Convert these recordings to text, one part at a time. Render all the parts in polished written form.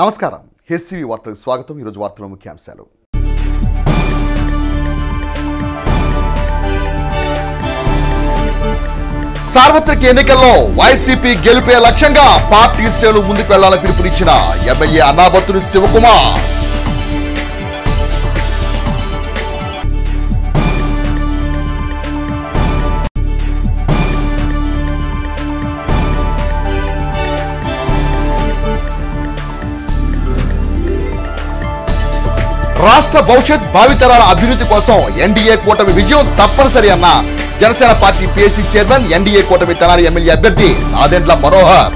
నమస్కారం. హెచ్సివి వార్తలకు స్వాగతం. ఈరోజు వార్తల ముఖ్యాంశాలు. సార్వత్రిక ఎన్నికల్లో వైసీపీ గెలిపే లక్ష్యంగా పార్టీ శ్రేణులు ముందుకు వెళ్లాలని పిలుపునిచ్చిన ఎమ్మెల్యే అన్నాబత్తుని శివకుమార్. రాష్ట్ర భవిష్యత్ భావితరాల అభివృద్ధి కోసం ఎన్డీఏ కూటమి విజయం తప్పనిసరి అన్న Janasena party PSC chairman, NDA కూటమి తెనాలి ఎమ్మెల్యే అభ్యర్థి నాదెండ్ల మనోహర్.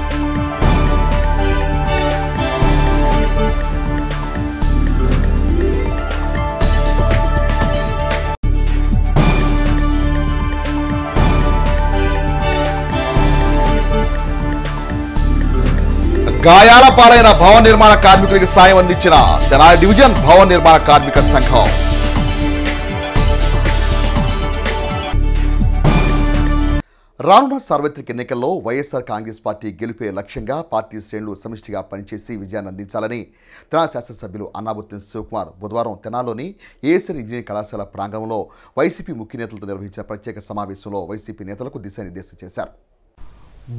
గాయాల పాలైన భవన నిర్మాణ కార్మికులకు సాయం అందించిన తెనాలి డివిజన్ భవన నిర్మాణ కార్మిక సంఘం. రానున్న సార్వత్రిక ఎన్నికల్లో వైఎస్ఆర్ కాంగ్రెస్ పార్టీ గెలిపే లక్ష్యంగా పార్టీ శ్రేణులు సమిష్టిగా పనిచేసి విజయాన్ని అందించాలని తెనాలి శాసనసభ్యులు అన్నాబత్తుని శివకుమార్ బుధవారం తెనాలిలోని ఏఎస్ఆర్ ఇంజనీరింగ్ కళాశాల ప్రాంగణంలో వైసీపీ ముఖ్య నేతలతో నిర్వహించిన ప్రత్యేక సమావేశంలో వైసీపీ నేతలకు దిశానిర్దేశం చేశారు.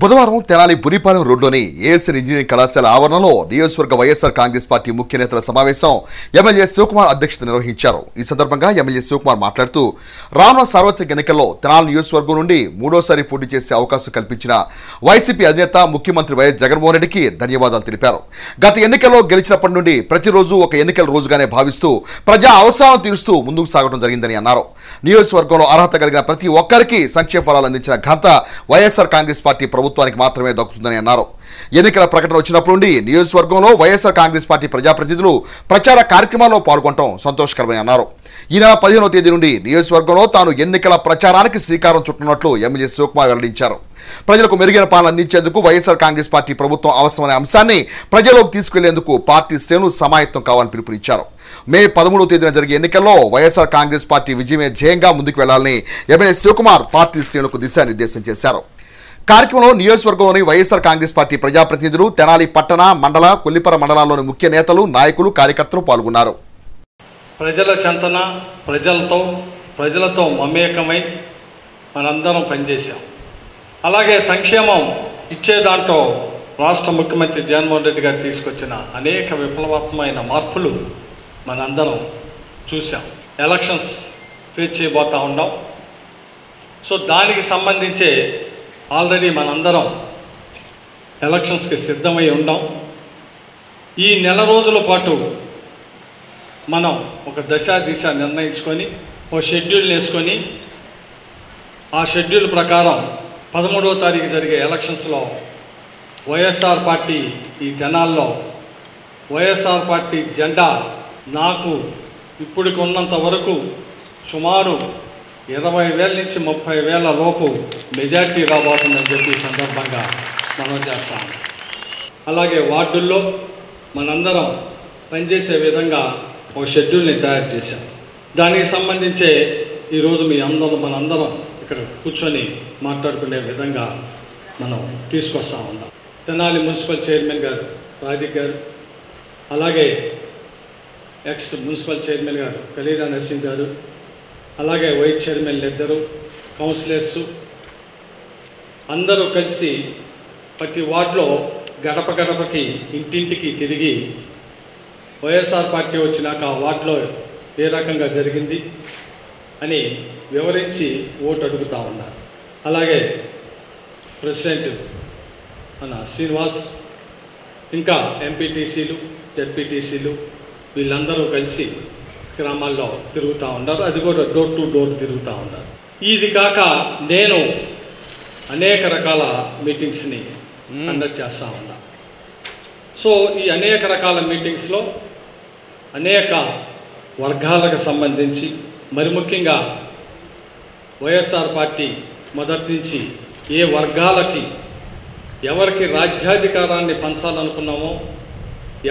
బుధవారం తెనాలి బురిపాలెం రోడ్లోని ఏఎస్ఆర్ ఇంజనీరింగ్ కళాశాల ఆవరణలో నియోజకవర్గ వైఎస్ఆర్ కాంగ్రెస్ పార్టీ ముఖ్య నేతల సమావేశం ఎమ్మెల్యే శివకుమార్ అధ్యక్షత నిర్వహించారు. ఈ సందర్భంగా ఎమ్మెల్యే శివకుమార్ మాట్లాడుతూ రానున్న సార్వత్రిక ఎన్నికల్లో తెనాలి నియోజకవర్గం నుండి మూడోసారి పోటీ చేసే అవకాశం కల్పించిన వైసీపీ అధినేత ముఖ్యమంత్రి వైఎస్ జగన్మోహన్ రెడ్డికి ధన్యవాదాలు తెలిపారు. గత ఎన్నికల్లో గెలిచినప్పటి నుండి ప్రతిరోజు ఒక ఎన్నికల రోజుగానే భావిస్తూ ప్రజా అవసరాలను తీరుస్తూ ముందుకు సాగడం జరిగిందని అన్నారు. నియోజకవర్గంలో అర్హత కలిగిన ప్రతి ఒక్కరికి సంక్షేమ ఫలాలు అందించిన ఘనత వైఎస్ఆర్ కాంగ్రెస్ పార్టీ ప్రభుత్వానికి మాత్రమే దక్కుతుందని అన్నారు. ఎన్నికల ప్రకటన వచ్చినప్పటి నుండి నియోజకవర్గంలో వైఎస్ఆర్ కాంగ్రెస్ పార్టీ ప్రజాప్రతినిధులు ప్రచార కార్యక్రమాల్లో పాల్గొనడం సంతోషకరమని అన్నారు. ఈ నెల 15వ తేదీ నుండి నియోజకవర్గంలో తాను ఎన్నికల ప్రచారానికి శ్రీకారం చుట్టున్నట్లు ఎమ్మెల్యే శివకుమార్ వెల్లడించారు. ప్రజలకు మెరుగైన పాలన అందించేందుకు వైఎస్ఆర్ కాంగ్రెస్ పార్టీ ప్రభుత్వం అవసరమనే అంశాన్ని ప్రజల్లోకి తీసుకెళ్లేందుకు పార్టీ శ్రేణులు సమాయత్తం కావాలని పిలుపునిచ్చారు. మే 13వ తేదీన జరిగే ఎన్నికల్లో వైఎస్ఆర్ కాంగ్రెస్ పార్టీ విజయమే ధ్యేయంగా ముందుకు వెళ్లాలని ఎమ్మెల్యే శివకుమార్ పార్టీ శ్రేణులకు దిశానిర్దేశం చేశారు. కార్యక్రమంలో నియోజకవర్గంలోని వైఎస్ఆర్ కాంగ్రెస్ పార్టీ ప్రజాప్రతినిధులు, తెనాలి పట్టణ, మండల, కొల్లిపర మండలాల్లోని ముఖ్య నేతలు, నాయకులు, కార్యకర్తలు పాల్గొన్నారు. ప్రజల చెంతన ప్రజలతో మమేకమై మనందరం పనిచేశాం. అలాగే సంక్షేమం ఇచ్చే దాంట్లో రాష్ట్ర ముఖ్యమంత్రి జగన్మోహన్ రెడ్డి గారు తీసుకొచ్చిన అనేక విప్లవాత్మకమైన మార్పులు మనందరం చూసాం. ఎలక్షన్స్ ఫేస్ చేయబోతూ ఉన్నాం. సో దానికి సంబంధించే ఆల్రెడీ మనందరం ఎలక్షన్స్కి సిద్ధమై ఉన్నాం. ఈ నెల రోజుల పాటు మనం ఒక దిశ నిర్ణయించుకొని ఒక షెడ్యూల్ వేసుకొని ఆ షెడ్యూల్ ప్రకారం 13వ తారీఖు జరిగే ఎలక్షన్స్లో వైఎస్ఆర్ పార్టీ ఈ తెనాల్లో వైఎస్ఆర్ పార్టీ జెండా నాకు ఇప్పటికి ఉన్నంత వరకు సుమారు 20,000 నుంచి 30,000 లోపు మెజార్టీ రాబోతుందని చెప్పి సందర్భంగా మనం చేస్తాం. అలాగే వార్డుల్లో మనందరం పనిచేసే విధంగా ఒక షెడ్యూల్ని తయారు చేశాం. దానికి సంబంధించే ఈరోజు మనందరం ఇక్కడ కూర్చొని మాట్లాడుకునే విధంగా మనం తీసుకొస్తా ఉన్నాం. తెనాలి మున్సిపల్ చైర్మన్ గారు రాధిక్ గారు, అలాగే ఎక్స్ మున్సిపల్ చైర్మన్ గారు కలీరా నర్సింగ్ గారు, అలాగే వైస్ చైర్మన్లు ఇద్దరు, కౌన్సిలర్సు అందరూ కలిసి ప్రతి వార్డులో గడపకి ఇంటింటికి తిరిగి వైఎస్ఆర్ పార్టీ వచ్చినాక ఆ వార్డులో ఏ రకంగా జరిగింది అని వివరించి ఓటు అడుగుతూ ఉన్నారు. అలాగే ప్రెసిడెంట్ మన శ్రీనివాస్, ఇంకా ఎంపీటీసీలు, జెడ్పీటీసీలు వీళ్ళందరూ కలిసి గ్రామాల్లో తిరుగుతూ ఉన్నారు. అది కూడా డోర్ టు డోర్ తిరుగుతూ ఉన్నారు. ఇది కాక నేను అనేక రకాల మీటింగ్స్ని కండక్ట్ చేస్తూ ఉన్నా. సో ఈ అనేక రకాల మీటింగ్స్లో అనేక వర్గాలకు సంబంధించి, మరి ముఖ్యంగా వైఎస్ఆర్ పార్టీ మొదటి నుంచి ఏ వర్గాలకి ఎవరికి రాజ్యాధికారాన్ని పంచాలనుకున్నామో,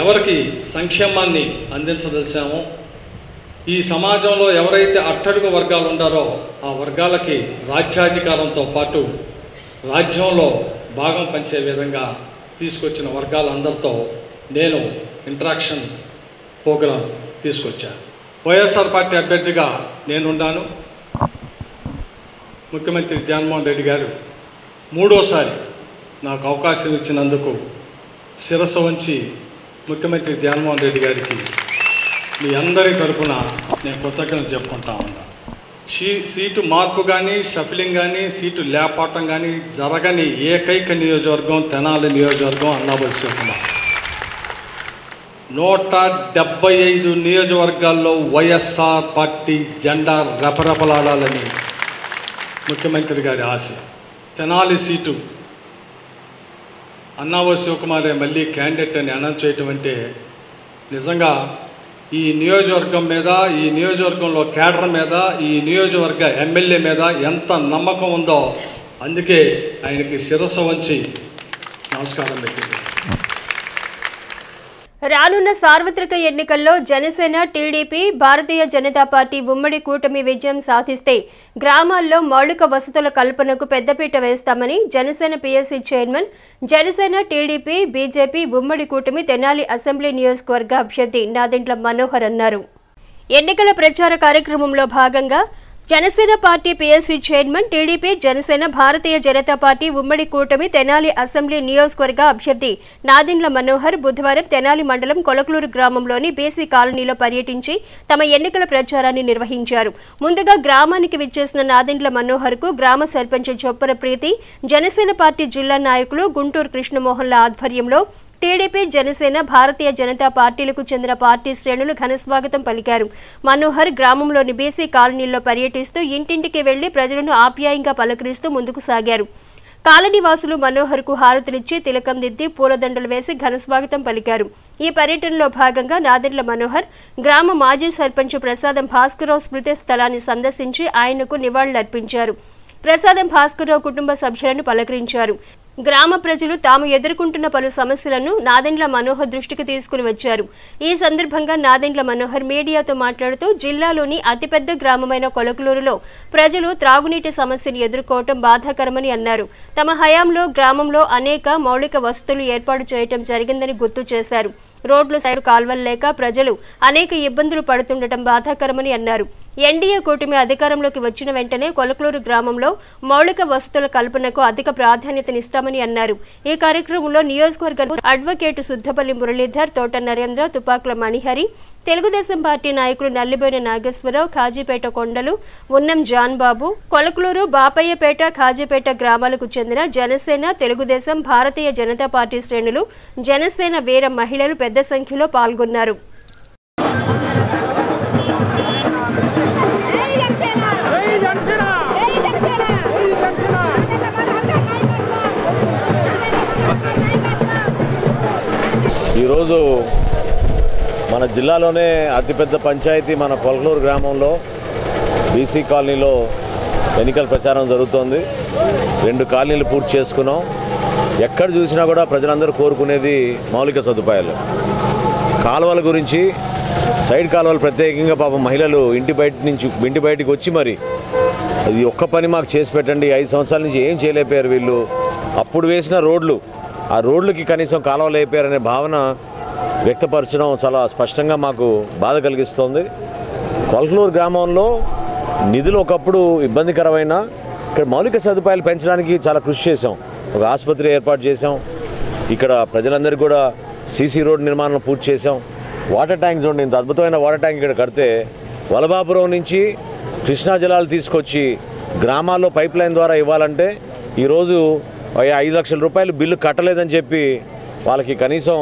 ఎవరికి సంక్షేమాన్ని అందించదలిచామో, ఈ సమాజంలో ఎవరైతే అట్టడుగు వర్గాలు ఉండారో ఆ వర్గాలకి రాజ్యాధికారంతో పాటు రాజ్యంలో భాగం పంచే విధంగా తీసుకొచ్చిన వర్గాలందరితో నేను ఇంటరాక్షన్ ప్రోగ్రాం తీసుకొచ్చారు. వైఎస్ఆర్ పార్టీ అభ్యర్థిగా నేనున్నాను. ముఖ్యమంత్రి జగన్మోహన్ రెడ్డి గారు మూడోసారి నాకు అవకాశం ఇచ్చినందుకు శిరస్సు వంచి ముఖ్యమంత్రి జగన్మోహన్ రెడ్డి గారికి మీ అందరి తరపున నేను కృతజ్ఞతలు చెప్పుకుంటా ఉన్నాను. సీటు మార్పు కానీ, షఫిలింగ్ కానీ, సీటు లేపాటం కానీ జరగని ఏకైక నియోజకవర్గం తెనాలి నియోజకవర్గం అన్నాబోలు శివకుమార్. 175 నియోజకవర్గాల్లో వైఎస్ఆర్ పార్టీ జెండా రెపరెపలాడాలని ముఖ్యమంత్రి గారి ఆశ. తెనాలి సీటు అన్నాబోలు శివకుమారే మళ్ళీ క్యాండిడేట్ అని అనౌన్స్ చేయటం అంటే నిజంగా ఈ నియోజకవర్గం మీద, ఈ నియోజకవర్గంలో కేడర్ మీద, ఈ నియోజకవర్గ ఎమ్మెల్యే మీద ఎంత నమ్మకం ఉందో అందుకే ఆయనకి శిరస్సు వంచి నమస్కారం పెట్టింది. రానున్న సార్వత్రిక ఎన్నికల్లో జనసేన, టీడీపీ, భారతీయ జనతా పార్టీ ఉమ్మడి కూటమి విజయం సాధిస్తే గ్రామాల్లో మౌలిక వసతుల కల్పనకు పెద్దపీట వేస్తామని Janasena PSC chairman, Janasena, TDP, BJP ఉమ్మడి కూటమి తెనాలి అసెంబ్లీ నియోజకవర్గ అభ్యర్థి నాదెండ్ల మనోహర్ అన్నారు. ఎన్నికల ప్రచార కార్యక్రమంలో భాగంగా Janasena party PSC chairman, TDP, Janasena, Bharatiya Janata party ఉమ్మడి కూటమి తెనాలి అసెంబ్లీ నియోజకవర్గ అభ్యర్థి నాదెండ్ల మనోహర్ బుధవారం తెనాలి మండలం కొలకలూరు గ్రామంలోని బీసీ కాలనీలో పర్యటించి తమ ఎన్నికల ప్రచారాన్ని నిర్వహించారు. ముందుగా గ్రామానికి విచ్చేసిన నాదెండ్ల మనోహర్ కు గ్రామ సర్పంచ్ చొప్పర ప్రీతి, జనసేన పార్టీ జిల్లా నాయకులు గుంటూరు కృష్ణమోహన్ల ఆధ్వర్యంలో టీడీపీ, జనసేన, భారతీయ జనతా పార్టీలకు చెందిన పార్టీ శ్రేణులు ఘనస్వాగతం పలికారు. మనోహర్ గ్రామంలోని బీసీ కాలనీల్లో పర్యటిస్తూ ఇంటింటికి వెళ్లి ప్రజలను ఆప్యాయంగా పలకరిస్తూ ముందుకు సాగారు. కాలనీ వాసులు మనోహర్ కు హారతులిచ్చి తిలకం దిద్ది పూలదండలు వేసి ఘనస్వాగతం పలికారు. ఈ పర్యటనలో భాగంగా నాదెండ్ల మనోహర్ గ్రామ మాజీ సర్పంచ్ ప్రసాదం భాస్కరరావు స్మృతి స్థలాన్ని సందర్శించి ఆయనకు నివాళులర్పించారు. ప్రసాదం భాస్కరరావు కుటుంబ సభ్యులను పలకరించారు. గ్రామ ప్రజలు తాము ఎదుర్కొంటున్న పలు సమస్యలను నాదెండ్ల మనోహర్ దృష్టికి తీసుకుని వచ్చారు. ఈ సందర్భంగా నాదెండ్ల మనోహర్ మీడియాతో మాట్లాడుతూ జిల్లాలోని అతిపెద్ద గ్రామమైన కొలకలూరులో ప్రజలు త్రాగునీటి సమస్యను ఎదుర్కోవటం బాధాకరమని అన్నారు. తమ హయాంలో గ్రామంలో అనేక మౌలిక వసతులు ఏర్పాటు చేయటం జరిగిందని గుర్తు చేశారు. రోడ్లు, సైడ్ కాల్వలు లేక ప్రజలు అనేక ఇబ్బందులు పడుతుండటం బాధాకరమని అన్నారు. ఎన్డీఏ కూటమి అధికారంలోకి వచ్చిన వెంటనే కొలకలూరు గ్రామంలో మౌలిక వసతుల కల్పనకు అధిక ప్రాధాన్యతనిస్తామని అన్నారు. ఈ కార్యక్రమంలో నియోజకవర్గ అడ్వకేట్ సుద్దపల్లి మురళీధర్, తోట నరేంద్ర, తుపాకుల మణిహరి, తెలుగుదేశం పార్టీ నాయకులు నల్లిబోయిన నాగేశ్వరరావు, కాజీపేట కొండలు, ఉన్నం జాన్బాబు, కొలకలూరు, బాపయ్యపేట, కాజీపేట గ్రామాలకు చెందిన జనసేన, తెలుగుదేశం, భారతీయ జనతా పార్టీ శ్రేణులు, జనసేన వీర మహిళలు పెద్ద సంఖ్యలో పాల్గొన్నారు. ఈరోజు మన జిల్లాలోనే అతిపెద్ద పంచాయతీ మన కొలకలూరు గ్రామంలో బీసీ కాలనీలో ఎన్నికల ప్రచారం జరుగుతోంది. 2 కాలనీలు పూర్తి చేసుకున్నాం. ఎక్కడ చూసినా కూడా ప్రజలందరూ కోరుకునేది మౌలిక సదుపాయాలు. కాలువల గురించి, సైడ్ కాలువలు ప్రత్యేకంగా పాపం మహిళలు ఇంటి బయటికి వచ్చి మరి ఇది ఒక్క పని మాకు చేసి పెట్టండి, 5 సంవత్సరాల నుంచి ఏం చేయలేకపోయారు వీళ్ళు, అప్పుడు వేసిన రోడ్లు, ఆ రోడ్లకి కనీసం కాలువలు అయిపోయారనే భావన వ్యక్తపరచడం చాలా స్పష్టంగా మాకు బాధ కలిగిస్తోంది. కొలకలూరు గ్రామంలో నిధులు ఒకప్పుడు ఇబ్బందికరమైన ఇక్కడ మౌలిక సదుపాయాలు పెంచడానికి చాలా కృషి చేశాం. ఒక ఆసుపత్రి ఏర్పాటు చేశాం. ఇక్కడ ప్రజలందరికీ కూడా సీసీ రోడ్ నిర్మాణం పూర్తి చేశాం. వాటర్ ట్యాంక్ చూడండి, ఇంత అద్భుతమైన వాటర్ ట్యాంక్ ఇక్కడ కడితే వలభాపురం నుంచి కృష్ణా జలాలు తీసుకొచ్చి గ్రామాల్లో పైప్ లైన్ ద్వారా ఇవ్వాలంటే ఈరోజు 5 లక్షల రూపాయలు బిల్లు కట్టలేదని చెప్పి వాళ్ళకి కనీసం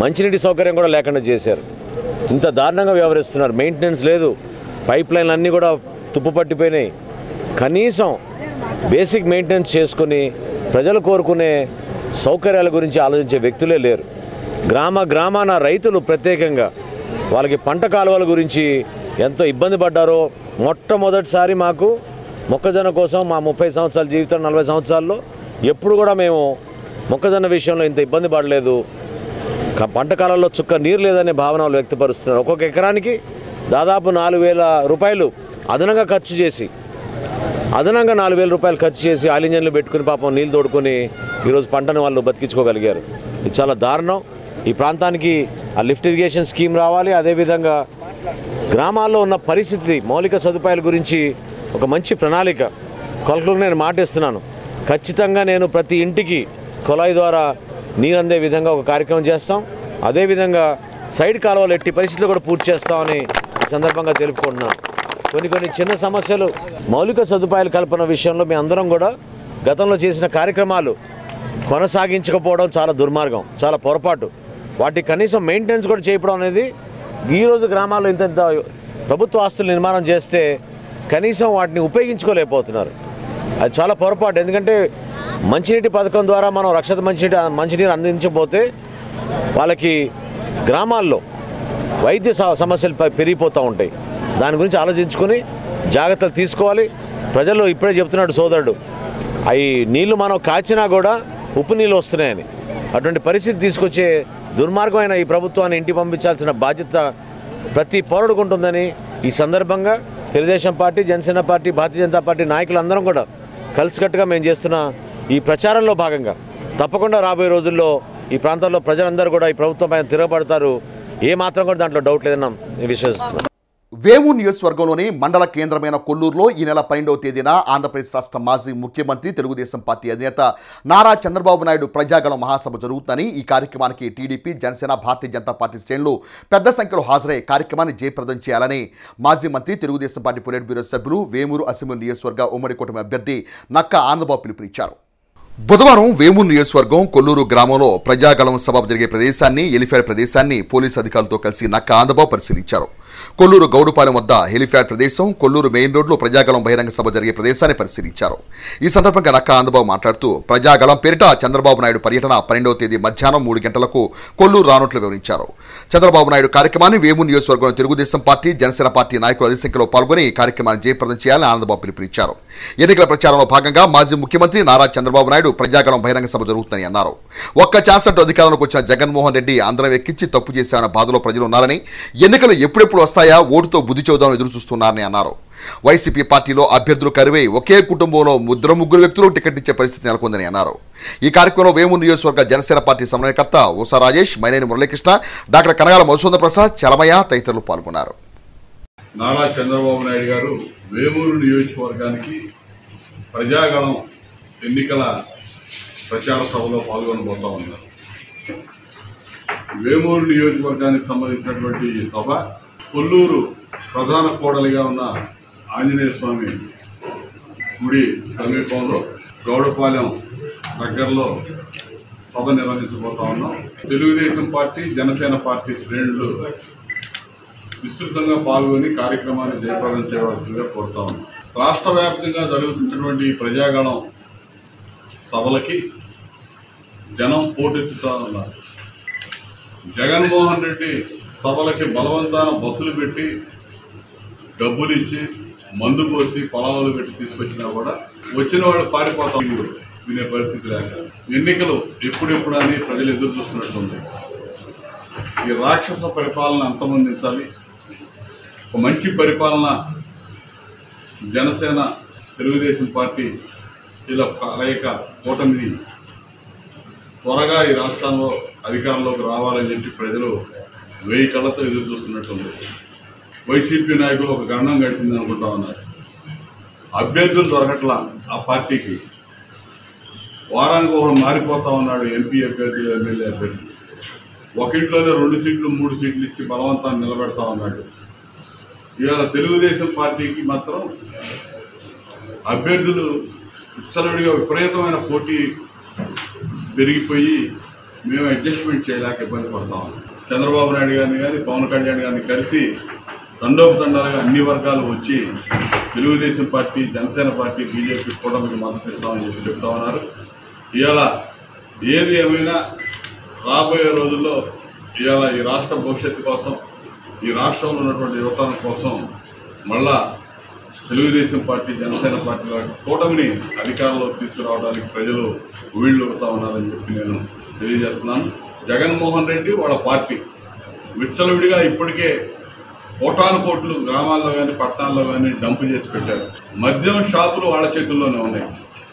మంచినీటి సౌకర్యం కూడా లేకుండా చేశారు. ఇంత దారుణంగా వ్యవహరిస్తున్నారు. మెయింటెనెన్స్ లేదు, పైప్ లైన్లు అన్నీ కూడా తుప్పు పట్టిపోయినాయి. కనీసం బేసిక్ మెయింటెనెన్స్ చేసుకుని ప్రజలు కోరుకునే సౌకర్యాల గురించి ఆలోచించే వ్యక్తులే లేరు. గ్రామాన రైతులు ప్రత్యేకంగా వాళ్ళకి పంట కాలువల గురించి ఎంతో ఇబ్బంది పడ్డారో మొట్టమొదటిసారి మాకు మొక్కజొన్న కోసం మా 30 సంవత్సరాల జీవితం 40 సంవత్సరాల్లో ఎప్పుడు కూడా మేము మొక్కజొన్న విషయంలో ఇంత ఇబ్బంది పడలేదు. పంట కాలంలో చుక్క నీరు లేదనే భావన వాళ్ళు వ్యక్తపరుస్తున్నారు. ఒక్కొక్క ఎకరానికి దాదాపు 4,000 రూపాయలు అదనంగా ఖర్చు చేసి ఆయిల్ ఇంజన్లు పెట్టుకుని పాపం నీళ్ళు తోడుకొని ఈరోజు పంటను వాళ్ళు బతికించుకోగలిగారు. ఇది చాలా దారుణం. ఈ ప్రాంతానికి ఆ లిఫ్ట్ ఇరిగేషన్ స్కీమ్ రావాలి. అదేవిధంగా గ్రామాల్లో ఉన్న పరిస్థితి మౌలిక సదుపాయాల గురించి ఒక మంచి ప్రణాళిక కొలకలకు నేను మాటిస్తున్నాను. ఖచ్చితంగా నేను ప్రతి ఇంటికి కుళాయి ద్వారా నీరు అందే విధంగా ఒక కార్యక్రమం చేస్తాం. అదేవిధంగా సైడ్ కాలువలు ఎట్టి పరిస్థితులు కూడా పూర్తి చేస్తామని ఈ సందర్భంగా తెలుపుకుంటున్నాను. కొన్ని చిన్న సమస్యలు మౌలిక సదుపాయాల కల్పన విషయంలో మీ అందరం కూడా గతంలో చేసిన కార్యక్రమాలు కొనసాగించకపోవడం చాలా దుర్మార్గం, చాలా పొరపాటు. వాటికి కనీసం మెయింటెనెన్స్ కూడా చేయడం అనేది ఈరోజు గ్రామాల్లో ఇంత ప్రభుత్వ ఆస్తులు నిర్మాణం చేస్తే కనీసం వాటిని ఉపయోగించుకోలేకపోతున్నారు. అది చాలా పొరపాటు. ఎందుకంటే మంచినీటి పథకం ద్వారా మనం రక్షిత మంచినీరు అందించకపోతే వాళ్ళకి గ్రామాల్లో వైద్య సమస్యలు పెరిగిపోతూ ఉంటాయి. దాని గురించి ఆలోచించుకొని జాగ్రత్తలు తీసుకోవాలి. ప్రజలు ఇప్పుడే చెప్తున్నాడు సోదరుడు, అవి నీళ్లు మనం కాచినా కూడా ఉప్పు నీళ్ళు వస్తున్నాయని. అటువంటి పరిస్థితి తీసుకొచ్చే దుర్మార్గమైన ఈ ప్రభుత్వాన్ని ఇంటికి పంపించాల్సిన బాధ్యత ప్రతి పౌరుడికి ఉంటుందని ఈ సందర్భంగా తెలుగుదేశం పార్టీ, జనసేన పార్టీ, భారతీయ జనతా పార్టీ నాయకులందరం కూడా కలిసికట్టుగా మేము చేస్తున్న ఈ ప్రచారంలో భాగంగా తప్పకుండా రాబోయే రోజుల్లో ఈ ప్రాంతాల్లో ప్రజలందరూ కూడా ఈ ప్రభుత్వం పైన తిరగబడతారు. ఏమాత్రం కూడా దాంట్లో డౌట్ లేదని విశ్వసిస్తున్నాం. వేమూరు నియోజకవర్గంలోని మండల కేంద్రమైన కొల్లూరులో ఈ నెల 12వ తేదీన ఆంధ్రప్రదేశ్ రాష్ట్ర మాజీ ముఖ్యమంత్రి తెలుగుదేశం పార్టీ అధినేత నారా చంద్రబాబు నాయుడు ప్రజాగళం మహాసభ జరుగుతుందని, ఈ కార్యక్రమానికి టీడీపీ, జనసేన, భారతీయ జనతా పార్టీ శ్రేణులు పెద్ద సంఖ్యలో హాజరై కార్యక్రమాన్ని జయప్రదం చేయాలని మాజీ మంత్రి, తెలుగుదేశం పార్టీ పొలిట్ బ్యూరో సభ్యులు, వేమూరు అసెంబ్లీ నియోజకవర్గ ఉమ్మడి కూటమి అభ్యర్థి నక్కా ఆనందబాబు పిలుపునిచ్చారు. బుధవారం వేమూరు నియోజకవర్గం కొల్లూరు గ్రామంలో ప్రజాగళం సభ జరిగే ప్రదేశాన్ని, హెలిప్యాడ్ ప్రదేశాన్ని పోలీసు అధికారులతో కలిసి నక్కా ఆనందబాబు పరిశీలించారు. కొల్లూరు గౌడుపాలెం వద్ద హెలిప్యాడ్ ప్రదేశం, కొల్లూరు మెయిన్ రోడ్లో ప్రజాగళం బహిరంగ సభ జరిగే ప్రదేశాన్ని పరిశీలించారు. ఈ సందర్భంగా నక్కా ఆనందబాబు మాట్లాడుతూ ప్రజాగళం పేరిట చంద్రబాబు నాయుడు పర్యటన 12వ తేదీ మధ్యాహ్నం 3 గంటలకు కొల్లూరు రానున్నట్లు వివరించారు. చంద్రబాబు నాయుడు కార్యక్రమాన్ని వేమూరు నియోజకవర్గంలో తెలుగుదేశం పార్టీ, జనసేన పార్టీ నాయకులు అధిక సంఖ్యలో పాల్గొని ఈ కార్యక్రమాన్ని జయప్రదం చేయాలని ఆనందబాబు పిలుపునిచ్చారు. ఎన్నికల ప్రచారంలో భాగంగా మాజీ ముఖ్యమంత్రి నారా చంద్రబాబు నాయుడు ప్రజాగళం బహిరంగ సభ జరుగుతుందని అన్నారు. ఒక్క ఛాన్స్ అంటూ అధికారంలోకి వచ్చిన జగన్మోహన్ రెడ్డి అందరం ఎక్కించి తప్పు చేశామన్న బాధలో ప్రజలు ఉన్నారని, ఎన్నికలు ఎప్పుడెప్పుడు వస్తాయా ఓటుతో బుద్ధి చెబుదామని ఎదురు చూస్తున్నారని అన్నారు. వైసీపీ పార్టీలో అభ్యర్థులు కరువై ఒకే కుటుంబంలో ముగ్గురు వ్యక్తులు టికెట్ ఇచ్చే పరిస్థితి నెలకొందని అన్నారు. ఈ కార్యక్రమంలో వేమూరు నియోజకవర్గ జనసేన పార్టీ సమన్వయకర్త ఊసా రాజేష్, మైనేని మురళీకృష్ణ, డాక్టర్ కనగాల మధుసూదన్ ప్రసాద్, చలమయ్య తదితరులు పాల్గొన్నారు. నారా చంద్రబాబు నాయుడు గారు వేమూరు నియోజకవర్గానికి ప్రజాగళం ఎన్నికల ప్రచార సభలో పాల్గొనబోతా ఉన్నారు. వేమూరు నియోజకవర్గానికి సంబంధించినటువంటి ఈ సభ కొల్లూరు ప్రధాన కూడలిగా ఉన్న ఆంజనేయ స్వామి గుడి సమీపంలో గౌడపాలెం దగ్గరలో సభ నిర్వహించబోతా ఉన్నాం. తెలుగుదేశం పార్టీ, జనసేన పార్టీ శ్రేణులు విస్తృతంగా పాల్గొని కార్యక్రమాన్ని జయప్రదం చేయవలసిందిగా కోరుతా ఉన్నాం. రాష్ట్ర వ్యాప్తంగా జరుగుతున్నటువంటి ప్రజాగణం సభలకి జనం పోటెత్తుతా ఉన్నారు. జగన్మోహన్ రెడ్డి సభలకి బలవంతాన బస్సులు పెట్టి, డబ్బులు ఇచ్చి, మందు పోసి, పొలాలు పెట్టి తీసుకొచ్చినా కూడా వచ్చిన వాళ్ళు పారిపోతాం వినే పరిస్థితి లేక ఎన్నికలు ఎప్పుడెప్పుడు అని ప్రజలు ఎదురు చూస్తున్నట్టుంది. ఈ రాక్షస పరిపాలన అంతమొందించాలి. ఒక మంచి పరిపాలన జనసేన, తెలుగుదేశం పార్టీ ఇలా కలయిక కూటమిని త్వరగా ఈ రాష్ట్రంలో అధికారంలోకి రావాలని చెప్పి ప్రజలు 1000 కళ్ళతో ఎదురు చూస్తున్నట్టుంది. వైసీపీ నాయకులు ఒక గండం గడిచింది అనుకుంటా ఉన్నారు. అభ్యర్థులు దొరకట్లా ఆ పార్టీకి. వారానికి ఒకడు మారిపోతా ఉన్నాడు. ఎంపీ అభ్యర్థులు, ఎమ్మెల్యే అభ్యర్థులు ఒక ఇంట్లోనే 2 సీట్లు 3 సీట్లు ఇచ్చి బలవంతాన్ని నిలబెడతా ఉన్నాడు. ఇవాళ తెలుగుదేశం పార్టీకి మాత్రం అభ్యర్థులు విచ్చలవిడిగా విపరీతమైన పోటీ పెరిగిపోయి మేము అడ్జస్ట్మెంట్ చేయలేక ఇబ్బంది పడతా ఉన్నాం. చంద్రబాబు నాయుడు గారిని కానీ, పవన్ కళ్యాణ్ గారిని కలిసి తండోపతండాలుగా అన్ని వర్గాలు వచ్చి Telugu Desam party, Janasena party, BJP కూటమికి మద్దతు ఇస్తామని చెప్పి చెప్తా ఉన్నారు. ఇవాళ ఏది ఏమైనా రాబోయే రోజుల్లో ఇవాళ ఈ రాష్ట్ర భవిష్యత్తు కోసం, ఈ రాష్ట్రంలో ఉన్నటువంటి యువతరం కోసం మళ్ళా తెలుగుదేశం పార్టీ, జనసేన పార్టీ కూటమిని అధికారంలోకి తీసుకురావడానికి ప్రజలు వీళ్ళుతా ఉన్నారని చెప్పి నేను తెలియజేస్తున్నాను. జగన్మోహన్ రెడ్డి వాళ్ళ పార్టీ విచ్చలవిడిగా ఇప్పటికే కోటాను కోట్లు గ్రామాల్లో కానీ, పట్టణాల్లో కానీ డంపు చేసి పెట్టారు. మద్యం షాపులు వాళ్ళ చేతుల్లోనే ఉన్నాయి.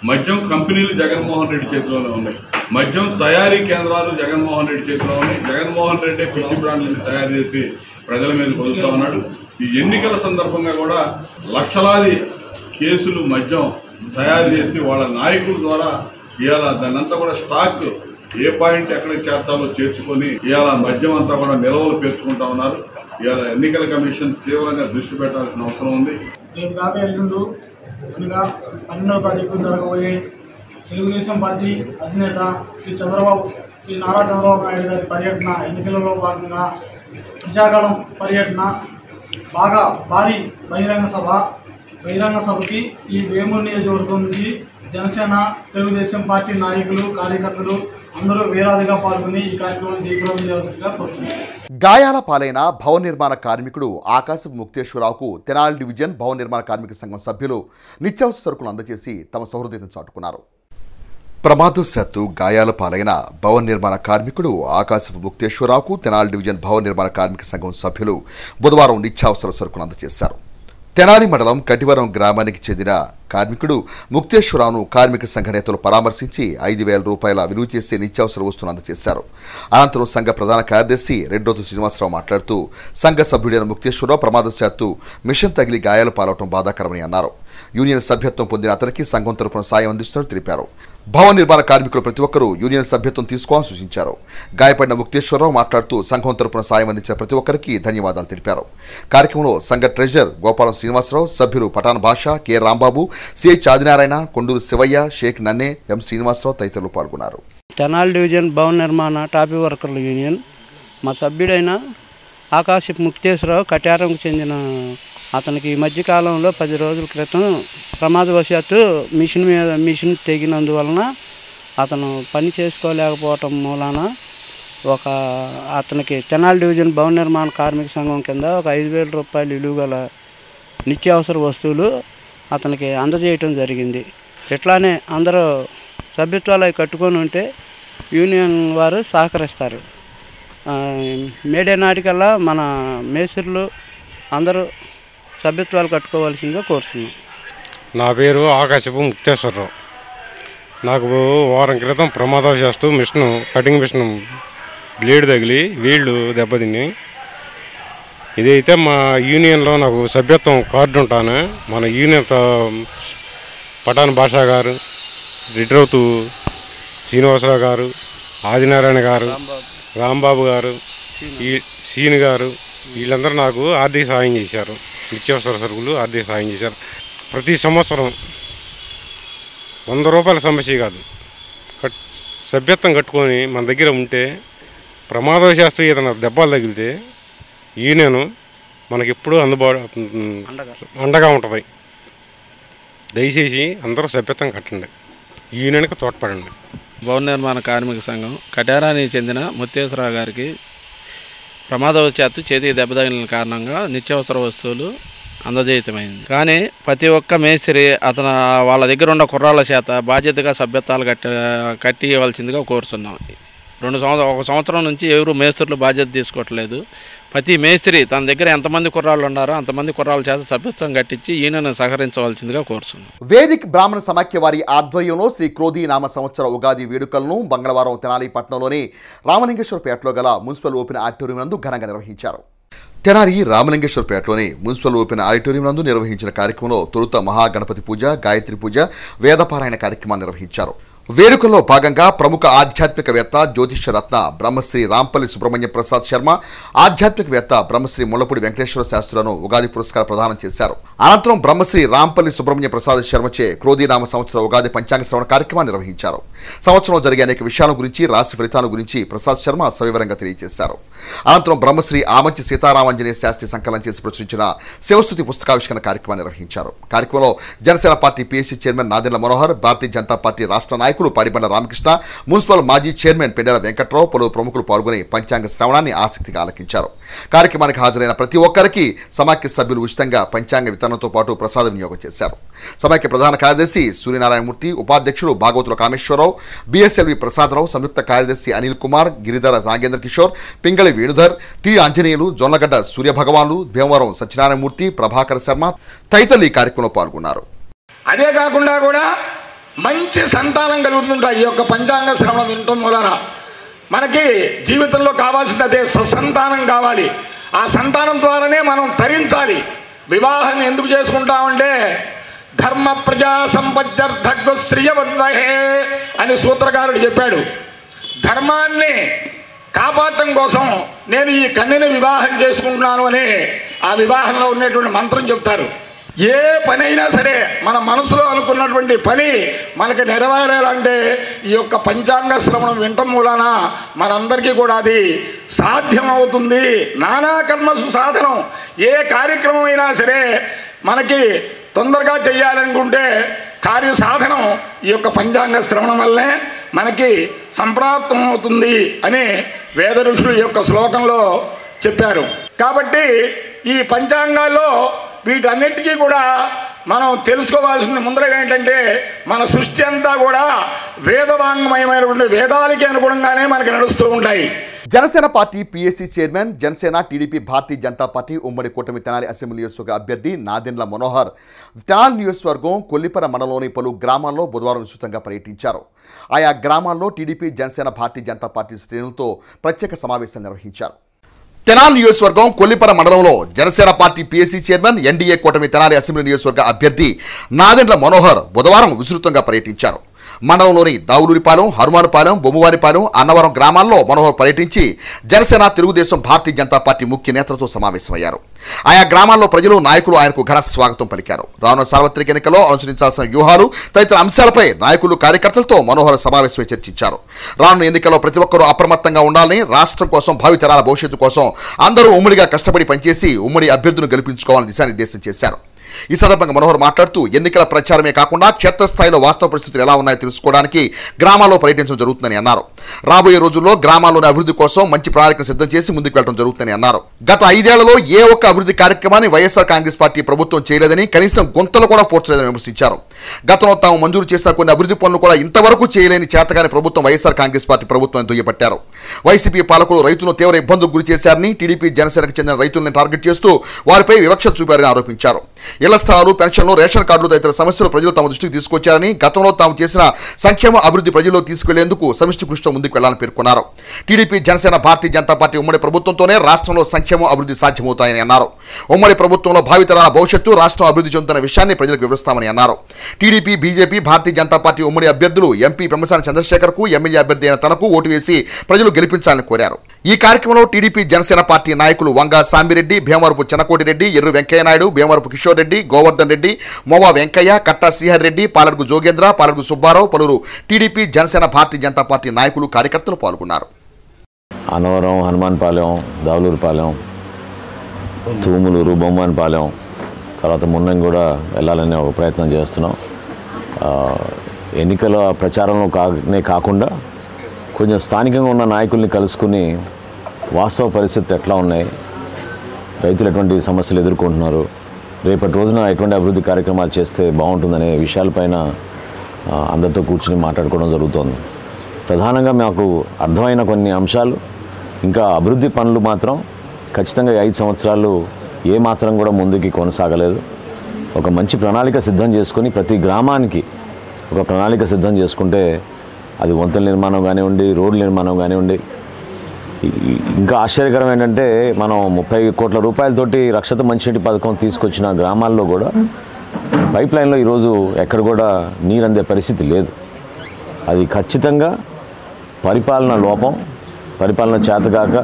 మద్యం కంపెనీలు జగన్మోహన్ రెడ్డి చేతిలోనే ఉన్నాయి, మద్యం తయారీ కేంద్రాలు జగన్మోహన్ రెడ్డి చేతిలో ఉన్నాయి. జగన్మోహన్ రెడ్డి పిచ్చి బ్రాండ్లను తయారు చేసి ప్రజల మీద వదులుతూ ఉన్నాడు. ఈ ఎన్నికల సందర్భంగా కూడా లక్షలాది కేసులు మద్యం తయారు చేసి వాళ్ళ నాయకుల ద్వారా ఇవాళ దాన్నంతా కూడా స్టాక్ ఏ పాయింట్ ఎక్కడికి చేర్చాలో చేర్చుకొని ఇవాళ మద్యం అంతా కూడా నిల్వలు పేర్చుకుంటా ఉన్నారు. ఇవాళ ఎన్నికల కమిషన్ తీవ్రంగా దృష్టి పెట్టాల్సిన అవసరం ఉంది. రేపు కాక ఎల్లుండు అనగా 12వ తారీఖు జరగబోయే తెలుగుదేశం పార్టీ అధినేత శ్రీ నారా చంద్రబాబు నాయుడు గారి పర్యటన ఎన్నికలలో భాగంగా ప్రజాగళం పర్యటన బాగా భారీ బహిరంగ సభకి ఈ వేమూరు నియోజకవర్గం నుంచి జనసేన తెలుగుదేశం పార్టీ నాయకులు కార్యకర్తలు అందరూ వేలాదిగా పాల్గొని ఈ కార్యక్రమం జయప్రదం చేయవలసిందిగా కోరుతున్నారు. గాయాల పాలైన భవన నిర్మాణ కార్మికుడు ఆకాశపు ముక్తేశ్వరరావుకు తెనాలి డివిజన్ భవన నిర్మాణ కార్మిక సంఘం సభ్యులు నిత్యావసర సరుకులు అందజేసి తమ సహృదయం చాటుకున్నారు. ప్రమాదవశాత్తు గాయాల పాలైన భవన నిర్మాణ కార్మికుడు ఆకాశపు ముక్తేశ్వరరావుకు తెనాలి డివిజన్ భవన నిర్మాణ కార్మిక సంఘం సభ్యులు బుధవారం నిత్యావసర సరుకులు అందజేశారు. తెనాలి మండలం కటివరం గ్రామానికి చెందిన కార్మికుడు ముక్తేశ్వరరావును కార్మిక సంఘ నేతలు పరామర్శించి 5,000 రూపాయల విలువ చేసే నిత్యావసర వస్తువులు అందజేశారు. అనంతరం సంఘ ప్రధాన కార్యదర్శి రెడ్డోతు శ్రీనివాసరావు మాట్లాడుతూ సంఘ సభ్యుడైన ముక్తేశ్వరరావు ప్రమాదవశాత్తు మిషన్ తగిలి గాయాలు పాలవడం బాధాకరమని అన్నారు. యూనియన్ సభ్యత్వం పొందిన అతనికి సంఘం తరపున సాయం అందిస్తున్నట్టు తెలిపారు. భవన నిర్మాణ కార్మికులు ప్రతి ఒక్కరూ యూనియన్ సభ్యత్వం తీసుకోవాలని సూచించారు. గాయపడిన ముక్తేశ్వరరావు మాట్లాడుతూ సంఘం తరపున సాయం అందించిన ప్రతి ఒక్కరికి ధన్యవాదాలు తెలిపారు. కార్యక్రమంలో సంఘ ట్రెజరర్ గోపాలం శ్రీనివాసరావు, సభ్యులు పఠాన్ భాషా, కె రాంబాబు, సిహెచ్ ఆదినారాయణ, కొండూరు శివయ్య, షేక్ నన్నే, ఎం శ్రీనివాసరావు తదితరులు పాల్గొన్నారు. తెనాలి డివిజన్ భవన నిర్మాణ టాపీ వర్కర్ల యూనియన్ మా సభ్యుడైన ఆకాశపు ముక్తేశ్వరరావు కటారంకు చెందిన అతనికి ఈ మధ్యకాలంలో 10 రోజుల క్రితం ప్రమాదవశాత్తు మిషన్ తెగినందువలన అతను పని చేసుకోలేకపోవటం మూలాన అతనికి తెనాలి డివిజన్ భవన నిర్మాణ కార్మిక సంఘం కింద ఒక 5,000 రూపాయలు విలువ గల నిత్యావసర వస్తువులు అతనికి అందజేయటం జరిగింది. ఇట్లానే అందరూ సభ్యత్వాలు కట్టుకొని ఉంటే యూనియన్ వారు సహకరిస్తారు. మేడే నాటికల్లా మన మేస్త్రులు అందరూ సభ్యత్వాలు కట్టుకోవాల్సిందిగా కోరుతున్నాం. నా పేరు ఆకాశపు ముక్తేశ్వరరావు. నాకు వారం క్రితం ప్రమాదవశాత్తు కటింగ్ మిషన్ బ్లేడ్ తగిలి వీళ్ళు దెబ్బతిని ఇదైతే మా యూనియన్లో నాకు సభ్యత్వం కార్డు ఉంటాను. మన యూనియన్ పఠాన్ భాషా గారు, రెడ్డోతు శ్రీనివాసరావు గారు, ఆదినారాయణ గారు, రాంబాబు గారు, సీని గారు వీళ్ళందరూ నాకు ఆర్థిక సాయం చేశారు. నిత్యావసర సరుకులు ఆర్థిక సాయం చేశారు. ప్రతి సంవత్సరం 100 రూపాయల సమస్య కాదు, సభ్యత్వం కట్టుకొని మన దగ్గర ఉంటే ప్రమాదవశాత్తు ఏదైనా దెబ్బలు తగిలితే యూనియన్ మనకి ఎప్పుడూ అండగా ఉంటుంది. దయచేసి అందరూ సభ్యత్వం కట్టండి, యూనియన్కి తోడ్పడండి. భవన నిర్మాణ కార్మిక సంఘం కటారానికి చెందిన ముక్తేశ్వరరావు గారికి ప్రమాదవశాత్తు చేతికి దెబ్బ తగిలిన కారణంగా నిత్యావసర వస్తువులు అందజేయటమైంది. కానీ ప్రతి ఒక్క మేస్త్రి వాళ్ళ దగ్గర ఉన్న కుర్రాళ్ళ చేత బాధ్యతగా సభ్యత్వాలు కట్టి ఇవ్వాల్సిందిగా కోరుతున్నాం. 1 సంవత్సరం నుంచి ఎవరు మేస్త్రులు బాధ్యత తీసుకోవట్లేదు. ప్రతి మేస్త్రి తన దగ్గర ఎంతమంది కుర్రాళ్ళు ఉన్నారో అంతమంది కుర్రాళ్ళ చేత సభ్యత్వం కట్టించి ఈయనను సహకరించవలసిందిగా కోరుతున్నాం. వేదిక్ బ్రాహ్మణ సమాఖ్య వారి ఆధ్వర్యంలో శ్రీ క్రోధీ నామ సంవత్సర ఉగాది వేడుకలను మంగళవారం తెనాలి పట్టణంలోని రామలింగేశ్వరపేటలో గల మున్సిపల్ ఓపెన్ ఆడిటోరియం నందు ఘనంగా నిర్వహించారు. తెనాలి రామలింగేశ్వరపేటలోని మున్సిపల్ ఓపెన్ ఆడిటోరియం నందు నిర్వహించిన కార్యక్రమంలో తొలుత మహాగణపతి పూజ, గాయత్రి పూజ, వేదపారాయణ కార్యక్రమాన్ని నిర్వహించారు. వేడుకల్లో భాగంగా ప్రముఖ ఆధ్యాత్మికవేత్త జ్యోతిష్యరత్న బ్రహ్మశ్రీ రాంపల్లి సుబ్రహ్మణ్య ప్రసాద్ శర్మ, ఆధ్యాత్మికవేత్త బ్రహ్మశ్రీ ముళ్లపూడి వెంకటేశ్వర శాస్త్రులను ఉగాది పురస్కార ప్రదానం చేశారు. అనంతరం బ్రహ్మశ్రీ రాంపల్లి సుబ్రహ్మణ్య ప్రసాద్ శర్మచే క్రోధీనామ సంవత్సర ఉగాది పంచాంగ శ్రవణ కార్యక్రమాన్ని నిర్వహించారు. సంవత్సరంలో జరిగే అనేక విషయాల గురించి, రాశి ఫలితాల గురించి ప్రసాద్ శర్మ సవివరంగా తెలియజేశారు. అనంతరం బ్రహ్మశ్రీ ఆమంచి సీతారామాంజనేయ శాస్త్రి సంకలనం చేసి ప్రచురించిన శివస్తుతి పుస్తకావిష్కరణ కార్యక్రమాన్ని నిర్వహించారు. కార్యక్రమంలో Janasena party PSC chairman Nadendla Manohar, Bharatiya Janata party రాష్ట్ర నాయకులు పాడిబండ రామకృష్ణ, మున్సిపల్ మాజీ చైర్మన్ పెండెల వెంకట్రావు, పలువురు ప్రముఖులు పాల్గొని పంచాంగ శ్రవణాన్ని ఆసక్తిగా ఆలకించారు. కార్యక్రమానికి హాజరైన ప్రతి ఒక్కరికి సమాఖ్య సభ్యులు ఉచితంగా పంచాంగ వితరణతో పాటు ప్రసాద వినియోగం చేశారు. సమాఖ్య ప్రధాన కార్యదర్శి సూర్యనారాయణమూర్తి, ఉపాధ్యక్షుడు భాగవతుల కామేశ్వరరావు, బిఎస్ఎల్వి ప్రసాదరావు, సంయుక్త కార్యదర్శి అనిల్ కుమార్, గిరిధర నాగేంద్ర కిషోర్, పింగళి వేణుధర్, టి ఆంజనేయులు, జొన్నగడ్డ సూర్యభగవాన్లు, భీమవరం సత్యనారాయణమూర్తి, ప్రభాకర్ శర్మ తదితరులు ఈ కార్యక్రమంలో పాల్గొన్నారు. అదే కాకుండా కూడా మంచి సంతానం కలుగుతుంటాయి. ఈ యొక్క పంచాంగ శ్రవణం వినటం వలన మనకి జీవితంలో కావాల్సింది అదే, సత్సంతానం కావాలి. ఆ సంతానం ద్వారానే మనం తరించాలి. వివాహం ఎందుకు చేసుకుంటామంటే ధర్మ ప్రజా సంపత్త్యర్థ శ్రియవద్వహే అని సూత్రకారుడు చెప్పాడు. ధర్మాన్ని కాపాడటం కోసం నేను ఈ కన్యని వివాహం చేసుకుంటున్నాను అని ఆ వివాహంలో ఉన్నటువంటి మంత్రం చెప్తారు. ఏ పని అయినా సరే మన మనసులో అనుకున్నటువంటి పని మనకి నెరవేరాలంటే ఈ యొక్క పంచాంగ శ్రవణం వినటం మూలాన మనందరికీ కూడా అది సాధ్యమవుతుంది. నానా కర్మసు సాధనం. ఏ కార్యక్రమం అయినా సరే మనకి తొందరగా చేయాలనుకుంటే కార్య సాధనం ఈ యొక్క పంచాంగ శ్రవణం వల్లే మనకి సంప్రాప్తం అవుతుంది అని వేద ఋషులు ఈ యొక్క శ్లోకంలో చెప్పారు. కాబట్టి ఈ పంచాంగాల్లో వీటన్నిటికీ కూడా మనం తెలుసుకోవాల్సింది ముందరగా ఏంటంటే మన సృష్టి అంతా కూడా వేదవాంగ్మయమైనటువంటి వేదాలకి అనుగుణంగానే మనకి నడుస్తూ ఉంటాయి. Janasena party PSC chairman, Janasena TDP Bharatiya Janata party ఉమ్మడి కూటమి తెనాలి అసెంబ్లీ నియోజకవర్గ అభ్యర్థి నాదెండ్ల మనోహర్ తెనాలి నియోజకవర్గం కొల్లిపర మండలంలోని పలు గ్రామాల్లో బుధవారం విస్తృతంగా పర్యటించారు. ఆయా గ్రామాల్లో టీడీపీ, జనసేన, భారతీయ జనతా పార్టీ శ్రేణులతో ప్రత్యేక సమావేశం నిర్వహించారు. తెనాలి నియోజకవర్గం కొల్లిపర మండలంలో Janasena party PSC chairman, NDA కూటమి తెనాలి అసెంబ్లీ నియోజకవర్గ అభ్యర్థి నాదెండ్ల మనోహర్ బుధవారం విస్తృతంగా పర్యటించారు. మండలంలోని దావులూరిపాలెం, హనుమానుపాలెం, బొమ్మవారిపాలెం, అన్నవరం గ్రామాల్లో మనోహర్ పర్యటించి జనసేన, తెలుగుదేశం, భారతీయ జనతా పార్టీ ముఖ్య నేతలతో సమావేశమయ్యారు. ఆయా గ్రామాల్లో ప్రజలు, నాయకులు ఆయనకు ఘన స్వాగతం పలికారు. రానున్న సార్వత్రిక ఎన్నికల్లో అనుసరించాల్సిన వ్యూహాలు తదితర అంశాలపై నాయకులు, కార్యకర్తలతో మనోహర్ సమావేశమై చర్చించారు. రానున్న ఎన్నికల్లో ప్రతి ఒక్కరూ అప్రమత్తంగా ఉండాలని, రాష్ట్రం కోసం, భావితరాల భవిష్యత్తు కోసం అందరూ ఉమ్మడిగా కష్టపడి పనిచేసి ఉమ్మడి అభ్యర్థులను గెలిపించుకోవాలని దిశానిర్దేశం చేశారు. ఈ సందర్భంగా మనోహర్ మాట్లాడుతూ ఎన్నికల ప్రచారమే కాకుండా క్షేత్రస్థాయిలో వాస్తవ పరిస్థితులు ఎలా ఉన్నాయో తెలుసుకోవడానికి గ్రామాల్లో పర్యటించడం జరుగుతుందని అన్నారు. రాబోయే రోజుల్లో గ్రామాల్లోని అభివృద్ధి కోసం మంచి ప్రణాళికను సిద్ధం చేసి ముందుకు వెళ్లడం జరుగుతుందని అన్నారు. గత 5 ఏళ్లలో ఏ ఒక్క అభివృద్ధి కార్యక్రమాన్ని వైఎస్ఆర్ కాంగ్రెస్ పార్టీ ప్రభుత్వం చేయలేదని, కనీసం గుంతలు కూడా పోర్చలేదని విమర్శించారు. గతంలో తాము మంజూరు చేసిన కొన్ని అభివృద్ధి పనులు కూడా ఇంతవరకు చేయలేని చేతగాని ప్రభుత్వం వైఎస్ఆర్ కాంగ్రెస్ పార్టీ ప్రభుత్వం దుయ్యబట్టారు. వైసీపీ పాలకులు రైతులను తీవ్ర ఇబ్బందులకు గురి చేశారని, టీడీపీ, జనసేనకు చెందిన రైతులను టార్గెట్ చేస్తూ వారిపై వివక్ష చూపారని ఆరోపించారు. ఇళ్ల స్థలాలు, పెన్షన్లు, రేషన్ కార్డులు తదితర సమస్యలు ప్రజలు తమ దృష్టికి తీసుకొచ్చారని, గతంలో తాము చేసిన సంక్షేమ అభివృద్ధి ప్రజల్లో తీసుకెళ్లేందుకు సమిష్టి కృషితో ముందుకు వెళ్లాలని పేర్కొన్నారు. టీడీపీ, జనసేన, భారతీయ జనతా పార్టీ ఉమ్మడి ప్రభుత్వంతోనే రాష్ట్రంలో సంక్షేమ అభివృద్ధి సాధ్యమవుతాయని అన్నారు. ఉమ్మడి ప్రభుత్వంలో భావితరాల భవిష్యత్తు, రాష్ట్రం అభివృద్ధి చెందుతున్న విషయాన్ని ప్రజలకు వివరిస్తామని అన్నారు. టీడీపీ, బీజేపీ, భారతీయ జనతా పార్టీ ఉమ్మడి అభ్యర్థులు ఎంపీ పెమ్మసాని చంద్రశేఖర్కు, ఎమ్మెల్యే అభ్యర్థి అయిన తనకు ఓటు వేసి ప్రజలు గెలిపించాలని కోరారు. ఈ కార్యక్రమంలో టీడీపీ, జనసేన పార్టీ నాయకులు వంగా సాంబిరెడ్డి, భీమవరపు చెన్నకోటిరెడ్డి, ఎర్రు వెంకయ్యనాయుడు, భీమవరపు కిషోర్ రెడ్డి, గోవర్ధన్ రెడ్డి, మోవా వెంకయ్య, కట్టా శ్రీహరి రెడ్డి, పాలడుగు జోగేంద్ర, పాలడుగు సుబ్బారావు, పలువురు టీడీపీ, జనసేన, భారతీయ జనతా పార్టీ నాయకులు, కార్యకర్తలు పాల్గొన్నారు. అన్నవరం, హనుమాన్పాలెం, దావులూరుపాలెం, తూములూరు, బొమ్మన్పాలెం, తర్వాత మున్నం కూడా వెళ్ళాలనే ఒక ప్రయత్నం చేస్తున్నాం. ఎన్నికల ప్రచారంలో కాకుండా కొంచెం స్థానికంగా ఉన్న నాయకుల్ని కలుసుకుని వాస్తవ పరిస్థితులు ఎట్లా ఉన్నాయి, రైతులు ఎటువంటి సమస్యలు ఎదుర్కొంటున్నారు, రేపటి రోజున ఎటువంటి అభివృద్ధి కార్యక్రమాలు చేస్తే బాగుంటుందనే విషయాలపైన అందరితో కూర్చుని మాట్లాడుకోవడం జరుగుతుంది. ప్రధానంగా మాకు అర్థమైన కొన్ని అంశాలు, ఇంకా అభివృద్ధి పనులు మాత్రం ఖచ్చితంగా 5 సంవత్సరాలు ఏమాత్రం కూడా ముందుకి కొనసాగలేదు. ఒక మంచి ప్రణాళిక సిద్ధం చేసుకొని ప్రతి గ్రామానికి ఒక ప్రణాళిక సిద్ధం చేసుకుంటే అది వంతెన నిర్మాణం కానివ్వండి, రోడ్ల నిర్మాణం కానివ్వండి. ఇంకా ఆశ్చర్యకరం ఏంటంటే మనం 30 కోట్ల రూపాయలతోటి రక్షిత మంచినీటి పథకం తీసుకొచ్చిన గ్రామాల్లో కూడా పైప్ లైన్లో ఈరోజు ఎక్కడ కూడా నీరు అందే పరిస్థితి లేదు. అది ఖచ్చితంగా పరిపాలన లోపం, పరిపాలన చేతగాక,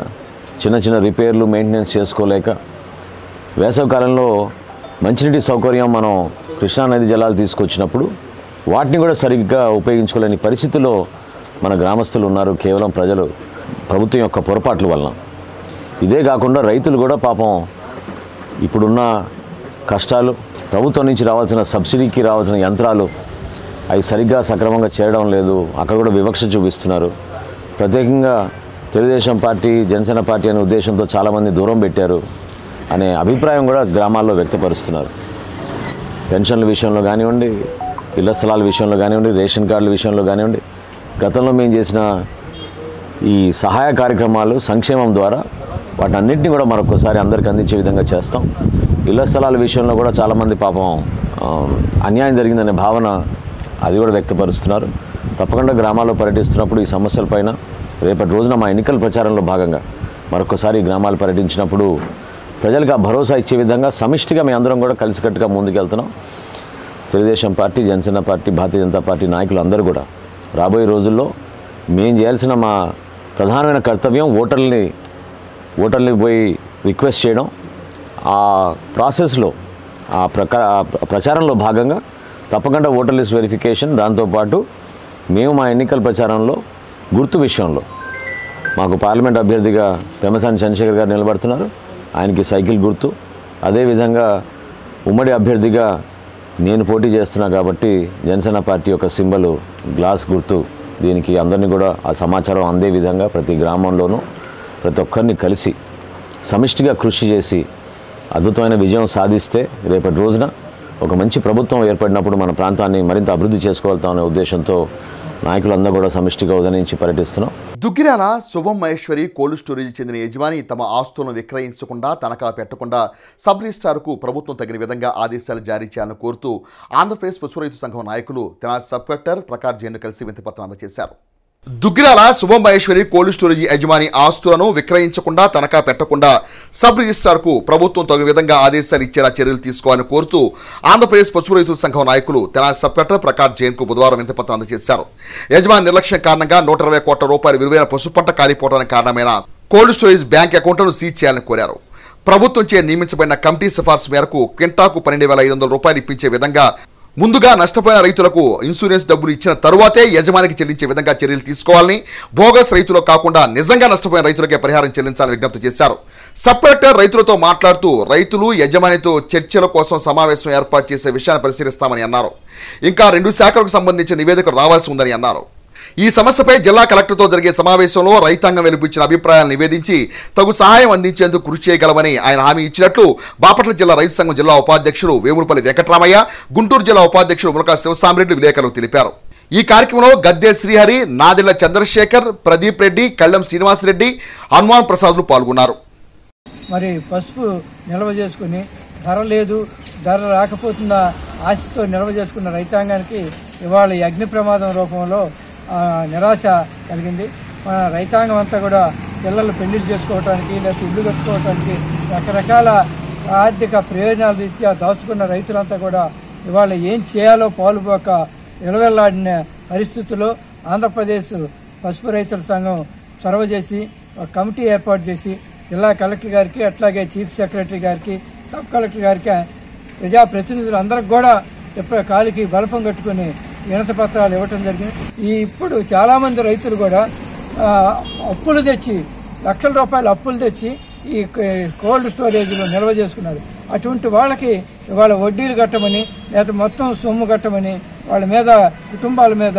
చిన్న చిన్న రిపేర్లు, మెయింటెనెన్స్ చేసుకోలేక, వేసవికాలంలో మంచినీటి సౌకర్యం మనం కృష్ణానది జలాలు తీసుకొచ్చినప్పుడు వాటిని కూడా సరిగ్గా ఉపయోగించుకోలేని పరిస్థితిలో మన గ్రామస్తులు ఉన్నారు. కేవలం ప్రభుత్వం యొక్క పొరపాట్ల వలన. ఇదే కాకుండా రైతులు కూడా పాపం ఇప్పుడున్న కష్టాలు, ప్రభుత్వం నుంచి రావాల్సిన సబ్సిడీకి రావాల్సిన యంత్రాలు అవి సరిగ్గా సక్రమంగా చేయడం లేదు. అక్కడ కూడా వివక్ష చూపిస్తున్నారు. ప్రత్యేకంగా తెలుగుదేశం పార్టీ, జనసేన పార్టీ అనే ఉద్దేశంతో చాలామంది దూరం పెట్టారు అనే అభిప్రాయం కూడా గ్రామాల్లో వ్యక్తపరుస్తున్నారు. పెన్షన్ల విషయంలో కానివ్వండి, ఇళ్ల స్థలాల విషయంలో కానివ్వండి, రేషన్ కార్డుల విషయంలో కానివ్వండి, గతంలో మేము చేసిన ఈ సహాయ కార్యక్రమాలు సంక్షేమం ద్వారా వాటన్నింటినీ కూడా మరొకసారి అందరికీ అందించే విధంగా చేస్తాం. ఇళ్ల స్థలాల విషయంలో కూడా చాలామంది పాపం అన్యాయం జరిగిందనే భావన అది కూడా వ్యక్తపరుస్తున్నారు. తప్పకుండా గ్రామాల్లో పర్యటిస్తున్నప్పుడు ఈ సమస్యలపైన రేపటి రోజున మా ఎన్నికల ప్రచారంలో భాగంగా మరొకసారి గ్రామాలు పర్యటించినప్పుడు ప్రజలకు ఆ భరోసా ఇచ్చే విధంగా సమిష్టిగా మేము అందరం కూడా కలిసికట్టుగా ముందుకెళ్తున్నాం. తెలుగుదేశం పార్టీ, జనసేన పార్టీ, భారతీయ జనతా పార్టీ నాయకులు అందరూ కూడా రాబోయే రోజుల్లో మేము చేయాల్సిన మా ప్రధానమైన కర్తవ్యం ఓటర్ని పోయి రిక్వెస్ట్ చేయడం. ఆ ప్రాసెస్లో ఆ ప్రచారంలో భాగంగా తప్పకుండా ఓటర్ లిస్ట్ వెరిఫికేషన్, దాంతోపాటు మేము మా ఎన్నికల ప్రచారంలో గుర్తు విషయంలో మాకు పార్లమెంట్ అభ్యర్థిగా పెమ్మసాని చంద్రశేఖర్ గారు నిలబడుతున్నారు, ఆయనకి సైకిల్ గుర్తు. అదేవిధంగా ఉమ్మడి అభ్యర్థిగా నేను పోటీ చేస్తున్నా కాబట్టి జనసేన పార్టీ యొక్క సింబల్ గ్లాస్ గుర్తు. దీనికి అందరినీ కూడా ఆ సమాచారం అందే విధంగా ప్రతి గ్రామంలోనూ ప్రతి ఒక్కరిని కలిసి సమిష్టిగా కృషి చేసి అద్భుతమైన విజయం సాధిస్తే రేపటి రోజున ఒక మంచి ప్రభుత్వం ఏర్పడినప్పుడు మన ప్రాంతాన్ని మరింత అభివృద్ధి చేసుకోగలుగుతామనే ఉద్దేశంతో నాయకులందరూ కూడా సమిష్టిగా ఉదయించి పర్యటిస్తున్నాం. దుగ్గిరాల శుభం మహేశ్వరి కోల్డ్ స్టోరేజ్ చెందిన యజమాని తమ ఆస్తులను విక్రయించకుండా తనఖా పెట్టకుండా సబ్ రిజిస్ట్రార్కు ప్రభుత్వం తగిన విధంగా ఆదేశాలు జారీ చేయాలని కోరుతూ ఆంధ్రప్రదేశ్ పశు రైతు సంఘం నాయకులు తెనాలి సబ్ కలెక్టర్ ప్రకాష్ జైన్ను కలిసి వినతిపత్రం అందజేశారు. దుగ్గిరాల శుభం మహేశ్వరి కోల్డ్ స్టోరేజ్ యజమాని ఆస్తులను విక్రయించకుండా తనఖా పెట్టకుండా సబ్ రిజిస్ట్రార్కు ప్రభుత్వం తగిన విధంగా ఆదేశాలు ఇచ్చేలా చర్యలు తీసుకోవాలని కోరుతూ ఆంధ్రప్రదేశ్ పశు రైతుల సంఘం నాయకులు తెనాలి సబ్ కలెక్టర్ ప్రకాష్ జైన్కు బుధవారం వినతిపత్రం అందజేశారు. యజమాని నిర్లక్ష్యం కారణంగా 120 కోట్ల రూపాయల విలువైన పశు పంట కాలిపోవడానికి కారణమైన కోల్డ్ స్టోరేజ్ బ్యాంక్ అకౌంట్లను సీజ్ చేయాలని కోరారు. ప్రభుత్వంచే నియమించబడిన కమిటీ సిఫార్సు మేరకు క్వింటాకు 12,500 రూపాయలు ఇప్పించే విధంగా ముందుగా నష్టపోయిన రైతులకు ఇన్సూరెన్స్ డబ్బులు ఇచ్చిన తరువాతే యజమానికి చెల్లించే విధంగా చర్యలు తీసుకోవాలని, బోగస్ రైతులకు కాకుండా నిజంగా నష్టపోయిన రైతులకే పరిహారం చెల్లించాలని విజ్ఞప్తి చేశారు. సబ్ కలెక్టర్ రైతులతో మాట్లాడుతూ రైతులు యజమానితో చర్చల కోసం సమావేశం ఏర్పాటు చేసే విషయాన్ని పరిశీలిస్తామని అన్నారు. ఇంకా 2 శాఖలకు సంబంధించిన నివేదికలు రావాల్సి ఉందని అన్నారు. ఈ సమస్యపై జిల్లా కలెక్టర్తో జరిగే సమావేశంలో రైతాంగం వెలుబుచ్చిన అభిప్రాయాలను నివేదించి తగు సహాయం అందించేందుకు కృషి చేయగలమని ఆయన హామీ ఇచ్చినట్లు బాపట్ల జిల్లా రైతు సంఘం జిల్లా ఉపాధ్యక్షుడు వేములపల్లి వెంకటరామయ్య, గుంటూరు జిల్లా ఉపాధ్యక్షుడు ములకా శివసామిరెడ్డి విలేకరులకు తెలిపారు. ఈ కార్యక్రమంలో గద్దె శ్రీహరి, నాదెళ్ల చంద్రశేఖర్, ప్రదీప్ రెడ్డి, కళ్ళం శ్రీనివాసరెడ్డి, హనుమాన్ ప్రసాద్లు పాల్గొన్నారు. మరి పసుపు నిల్వ చేసుకుని ధర రాకపోతున్న ఆశతో నిల్వ చేసుకున్న రైతాంగానికి ఇవాళ ఈ అగ్ని ప్రమాదం రూపంలో నిరాశ కలిగింది. మన రైతాంగం అంతా కూడా పిల్లలు పెళ్లిళ్ళు చేసుకోవడానికి లేకపోతే ఇల్లు కట్టుకోవడానికి రకరకాల ఆర్థిక ప్రయోజనాల రీత్యా దాచుకున్న రైతులంతా కూడా ఇవాళ ఏం చేయాలో పాలుపోక నిలవెల్లాడిన పరిస్థితుల్లో ఆంధ్రప్రదేశ్ పసుపు రైతుల సంఘం చొరవ చేసి ఒక కమిటీ ఏర్పాటు చేసి జిల్లా కలెక్టర్ గారికి, అట్లాగే చీఫ్ సెక్రటరీ గారికి, సబ్ కలెక్టర్ గారికి, ప్రజాప్రతినిధులు అందరికి కూడా ఎప్పుడు కాలికి బలపం కట్టుకుని వినతి పత్రాలు ఇవ్వటం జరిగింది. ఇప్పుడు చాలా మంది రైతులు కూడా అప్పులు తెచ్చి లక్షల రూపాయల అప్పులు తెచ్చి ఈ కోల్డ్ స్టోరేజ్లో నిల్వ చేసుకున్నారు. అటువంటి వాళ్ళకి ఇవాళ వడ్డీలు కట్టమని లేదా మొత్తం సొమ్ము కట్టమని వాళ్ళ మీద, కుటుంబాల మీద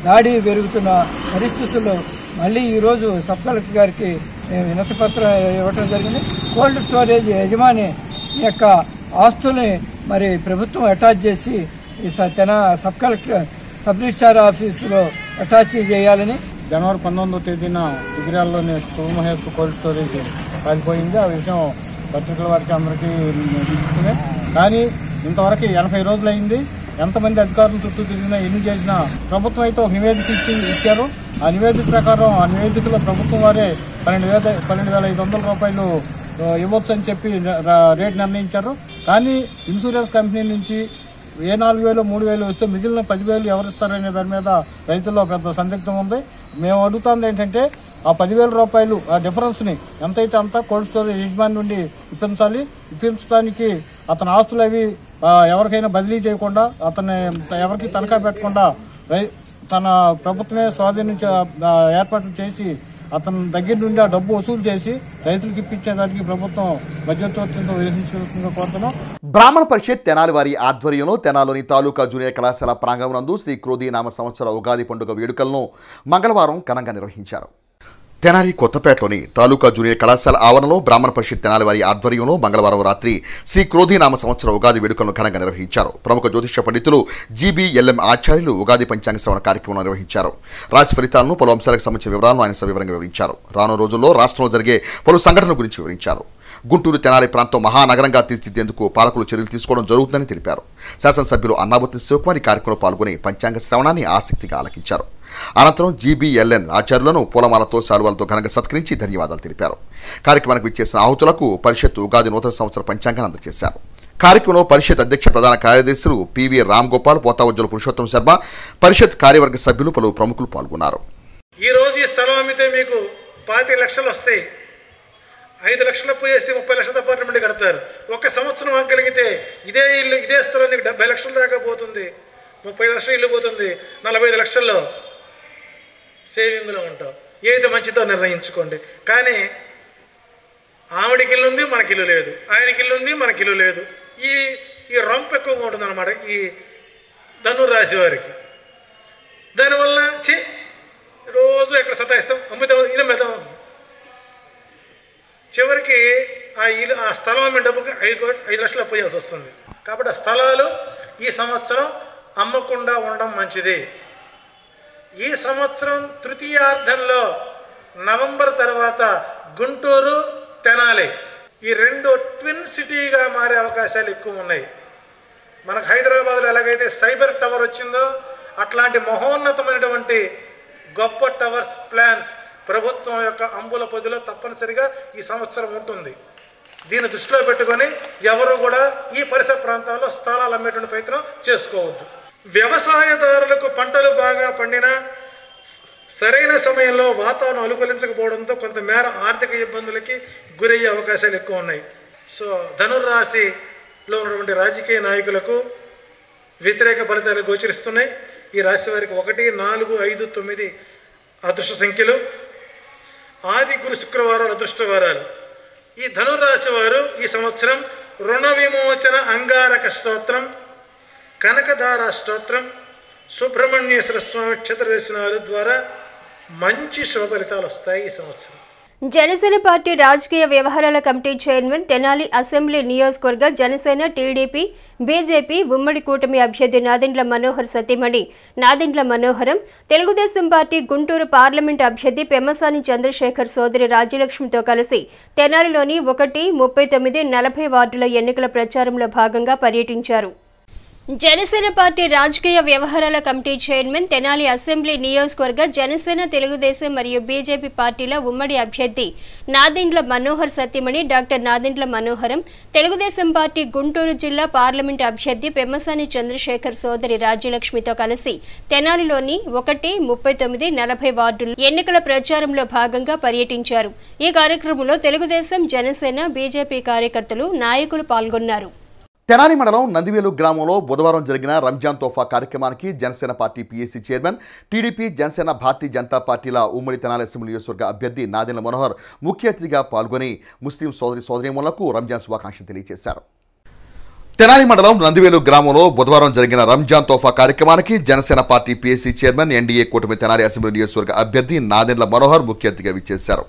దాడి పెరుగుతున్న పరిస్థితుల్లో మళ్ళీ ఈరోజు సబ్ కలెక్టర్ గారికి వినతి పత్రం ఇవ్వటం జరిగింది. కోల్డ్ స్టోరేజ్ యజమాని యొక్క ఆస్తుల్ని మరి ప్రభుత్వం అటాచ్ చేసి ఈ సబ్ కలెక్టర్ సబ్ రిజిస్ట్రార్ ఆఫీసులో అటాచ్ చేయాలని. జనవరి 19వ తేదీన దుగ్గిరాల్లోని శుభమహేశ్వర కోల్డ్ స్టోరేజ్ కాలిపోయింది. ఆ విషయం పత్రికల వారికి అందరికీ తెలుస్తుంది. కానీ ఇంతవరకు 80 రోజులైంది. ఎంతమంది అధికారుల చుట్టూ తిరిగినా, ఎన్ని చేసినా ప్రభుత్వం అయితే ఒక నివేదిక ఇచ్చారు. ఆ నివేదిక ప్రకారం ఆ నివేదికలో ప్రభుత్వం వారే 12,500 రూపాయలు ఇవ్వచ్చు అని చెప్పి రేట్ నిర్ణయించారు. కానీ ఇన్సూరెన్స్ కంపెనీ నుంచి 4,000 3,000 వస్తే మిగిలిన 10,000 ఎవరిస్తారనే దాని మీద రైతుల్లో పెద్ద సందిగ్ధం ఉంది. మేము అడుగుతుంది ఏంటంటే ఆ 10,000 రూపాయలు ఆ డిఫరెన్స్ని ఎంతైతే అంత కోల్డ్ స్టోరేజ్ యజమాని నుండి ఇప్పించాలి. ఇప్పించడానికి అతని ఆస్తులు అవి ఎవరికైనా బదిలీ చేయకుండా, అతన్ని ఎవరికి తనఖా పెట్టకుండా తన ప్రభుత్వమే స్వాధీనించి ఏర్పాట్లు చేసి అతని దగ్గర నుండి ఆ డబ్బు వసూలు చేసి రైతులకు ఇప్పించేదానికి ప్రభుత్వం మధ్యవర్తిత్వం వహించాల్సిందిగా కోరుతున్నాం. బ్రాహ్మణ పరిషత్ తెనాలి వారి ఆధ్వర్యంలో తెనాలోని తాలూకా జూనియర్ కళాశాల ప్రాంగణంనందు శ్రీ క్రోధీ నామ సంవత్సర ఉగాది పండుగ వేడుకలను మంగళవారం ఘనంగా నిర్వహించారు. తెనాలి కొత్తపేటలోని తాలూకా జూనియర్ కళాశాల ఆవరణలో బ్రాహ్మణ పరిషత్ తెనాలి వారి ఆధ్వర్యంలో మంగళవారం రాత్రి శ్రీ క్రోధీ నామ సంవత్సర ఉగాది వేడుకలను ఘనంగా నిర్వహించారు. ప్రముఖ జ్యోతిష పండితులు జీబీఎల్ఎం ఆచార్యులు ఉగాది పంచాంగ శ్రవణ కార్యక్రమం నిర్వహించారు. రాశి ఫలితాలను, పలు అంశాలకు సంబంధించిన వివరాలను ఆయన సవివరంగా వివరించారు. రానున్న రోజుల్లో రాష్ట్రంలో జరిగే పలు సంఘటనల గురించి వివరించారు. గుంటూరు తెనాలి ప్రాంతం మహానగరంగా తీర్చిదిద్దేందుకు పాలకులు చర్యలు తీసుకోవడం జరుగుతుందని తెలిపారు. శాసనసభ్యులు అన్నాబత్తి శివకుమార్ ఈ కార్యక్రమంలో పాల్గొని పంచాంగ శ్రవణాన్ని ఆసక్తిగా ఆలకించారు. అనంతరం జీబీఎల్ఎన్ ఆచార్యులను పూలమాలతో శాలువాలతో ఘనంగా సత్కరించి ధన్యవాదాలు తెలిపారు. కార్యక్రమానికి విచ్చేసిన ఆహుతులకు పరిషత్ ఉగాది నూతన సంవత్సర పంచాంగాన్ని అందజేశారు. కార్యక్రమంలో పరిషత్ అధ్యక్ష ప్రధాన కార్యదర్శులు పివి రామ్ గోపాల్, పోతావజ్జుల పురుషోత్తం శర్మ, పరిషత్ కార్యవర్గ సభ్యులు పలువురు ప్రముఖులు పాల్గొన్నారు. ఈ రోజు ఈ స్థలం అమ్మితే మీకు 25 లక్షలు వస్తాయి. 5 లక్షలు పోయేసి 30 లక్షల అపార్ట్మెంట్ కడతారు. ఒక సంవత్సరం ఆగలిగితే ఇదే ఇల్లు ఇదే స్థలం నీకు 70 లక్షల దాకా పోతుంది. 30 లక్షలు ఇల్లు పోతుంది. 45 లక్షల్లో సేవింగ్లో ఉంటాం. ఏది మంచిదో నిర్ణయించుకోండి. కానీ ఆవిడికి ఇల్లు ఉంది, మనకి ఇల్లు లేదు. ఆయనకి ఇల్లు ఉంది, మనకి ఇల్లు లేదు. ఈ రంపు ఎక్కువగా ఉంటుంది అన్నమాట ఈ ధనుర్రాశి వారికి. దానివల్ల రోజు ఎక్కడ సతాయిస్తాం, అమ్ముతాం, ఇల్లు మెద్దాం. చివరికి ఆ స్థలం అమ్మే డబ్బుకి 5 లక్షలు అప్పేయాల్సి వస్తుంది. కాబట్టి ఆ స్థలాలు ఈ సంవత్సరం అమ్మకుండా ఉండడం మంచిది. ఈ సంవత్సరం తృతీయార్థంలో నవంబర్ తర్వాత గుంటూరు, తెనాలి ఈ 2 ట్విన్ సిటీగా మారే అవకాశాలు ఎక్కువ ఉన్నాయి. మనకు హైదరాబాద్లో ఎలాగైతే సైబర్ టవర్ వచ్చిందో అట్లాంటి మహోన్నతమైనటువంటి గొప్ప టవర్స్ ప్లాన్స్ ప్రభుత్వం యొక్క అంబుల పొదిలో తప్పనిసరిగా ఈ సంవత్సరం ఉంటుంది. దీన్ని దృష్టిలో పెట్టుకొని ఎవరు కూడా ఈ పరిసర ప్రాంతాల్లో స్థలాలు అమ్మేటువంటి ప్రయత్నం చేసుకోవద్దు. వ్యవసాయదారులకు పంటలు బాగా పండినా సరైన సమయంలో వాతావరణం అనుకూలించకపోవడంతో కొంతమేర ఆర్థిక ఇబ్బందులకి గురయ్యే అవకాశాలు ఎక్కువ ఉన్నాయి. సో ధనుర్రాశిలో ఉన్నటువంటి రాజకీయ నాయకులకు వ్యతిరేక ఫలితాలు గోచరిస్తున్నాయి. ఈ రాశి వారికి 1, 4, 5, 9 అదృష్ట సంఖ్యలు. ఆది, గురు, శుక్రవారాలు అదృష్టవారాలు. ఈ ధనుర్రాశి వారు ఈ సంవత్సరం రుణ విమోచన అంగారక స్తోత్రం, కనకధార స్తోత్రం, సుబ్రహ్మణ్యేశ్వర స్వామి క్షేత్ర దర్శనాల ద్వారా మంచి శుభ ఫలితాలు వస్తాయి ఈ సంవత్సరం. జనసేన పార్టీ రాజకీయ వ్యవహారాల కమిటీ చైర్మన్, తెనాలి అసెంబ్లీ నియోజకవర్గ జనసేన, టీడీపీ, బీజేపీ ఉమ్మడి కూటమి అభ్యర్థి నాదెండ్ల మనోహర్ సతీమణి నాదెండ్ల మనోహరం, తెలుగుదేశం పార్టీ గుంటూరు పార్లమెంట్ అభ్యర్థి పెమ్మసాని చంద్రశేఖర్ సోదరి రాజ్యలక్ష్మితో కలిసి తెనాలిలోని 1, 39, 40 వార్డుల ఎన్నికల ప్రచారంలో భాగంగా పర్యటించారు. జనసేన పార్టీ రాజకీయ వ్యవహారాల కమిటీ చైర్మన్, తెనాలి అసెంబ్లీ నియోజకవర్గ జనసేన, తెలుగుదేశం మరియు బీజేపీ పార్టీల ఉమ్మడి అభ్యర్థి నాదెండ్ల మనోహర్ సతీమణి డాక్టర్ నాదెండ్ల మనోహరం, తెలుగుదేశం పార్టీ గుంటూరు జిల్లా పార్లమెంటు అభ్యర్థి పెమ్మసాని చంద్రశేఖర్ సోదరి రాజ్యలక్ష్మితో కలిసి తెనాలిలోని 1, 39, 40 వార్డుల ఎన్నికల ప్రచారంలో భాగంగా పర్యటించారు. ఈ కార్యక్రమంలో తెలుగుదేశం, జనసేన, బీజేపీ కార్యకర్తలు, నాయకులు పాల్గొన్నారు. తెనాలి మండలం నందివేలు గ్రామంలో బుధవారం జరిగిన రంజాన్ తోఫా కార్యక్రమానికి Janasena party PAC chairman, TDP, Janasena, Bharatiya Janata పార్టీల ఉమ్మడి తెనాలి అసెంబ్లీ నియోజకవర్గ అభ్యర్థి నాదెండ్ల మనోహర్ ముఖ్య అతిథిగా పాల్గొని ముస్లిం సోదరీమణులకు రంజాన్ శుభాకాంక్షలు తెలియజేశారు. తెనాలి మండలం నందివేలు గ్రామంలో బుధవారం జరిగిన రంజాన్ తోఫా కార్యక్రమానికి Janasena party PAC chairman, NDA కూటమి తెనాలి అసెంబ్లీ నియోజకవర్గ అభ్యర్థి నాదెండ్ల మనోహర్ ముఖ్య అతిథిగా విచ్చేశారు.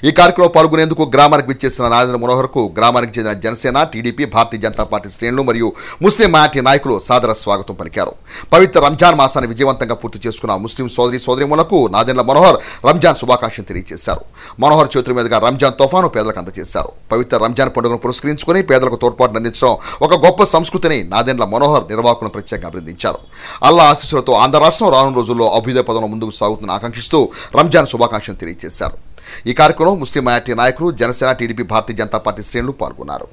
ఈ కార్యక్రమంలో పాల్గొనేందుకు గ్రామానికి విచ్చేసిన నాదెండ్ల మనోహర్కు గ్రామానికి చెందిన జనసేన, టీడీపీ, భారతీయ జనతా పార్టీ శ్రేణులు మరియు ముస్లిం మైనారిటీ నాయకులు సాదర స్వాగతం పలికారు. పవిత్ర రంజాన్ మాసాన్ని విజయవంతంగా పూర్తి చేసుకున్న ముస్లిం సోదరీమణులకు నాదెండ్ల మనోహర్ రంజాన్ శుభాకాంక్షలు తెలియజేశారు. మనోహర్ చేతుల మీదుగా రంజాన్ తోఫాను పేదలకు అందజేశారు. పవిత్ర రంజాన్ పండుగను పురస్కరించుకుని పేదలకు తోడ్పాటును అందించడం ఒక గొప్ప సంస్కృతిని నాదెండ్ల మనోహర్ నిర్వాహకులను ప్రత్యేకంగా అభినందించారు. అల్లా ఆశీస్సులతో ఆంధ్ర రాష్ట్రం రానున్న రోజుల్లో అభ్యుదయ పదంలో ముందుకు సాగుతున్న ఆకాంక్షిస్తూ రంజాన్ శుభాకాంక్షలు తెలియజేశారు. ఈ కార్యక్రమంలో ముస్లిం మైనారిటీ నాయకులు, జనసేన, టీడీపీ, భారతీయ జనతా పార్టీ శ్రేణులు పాల్గొన్నారు.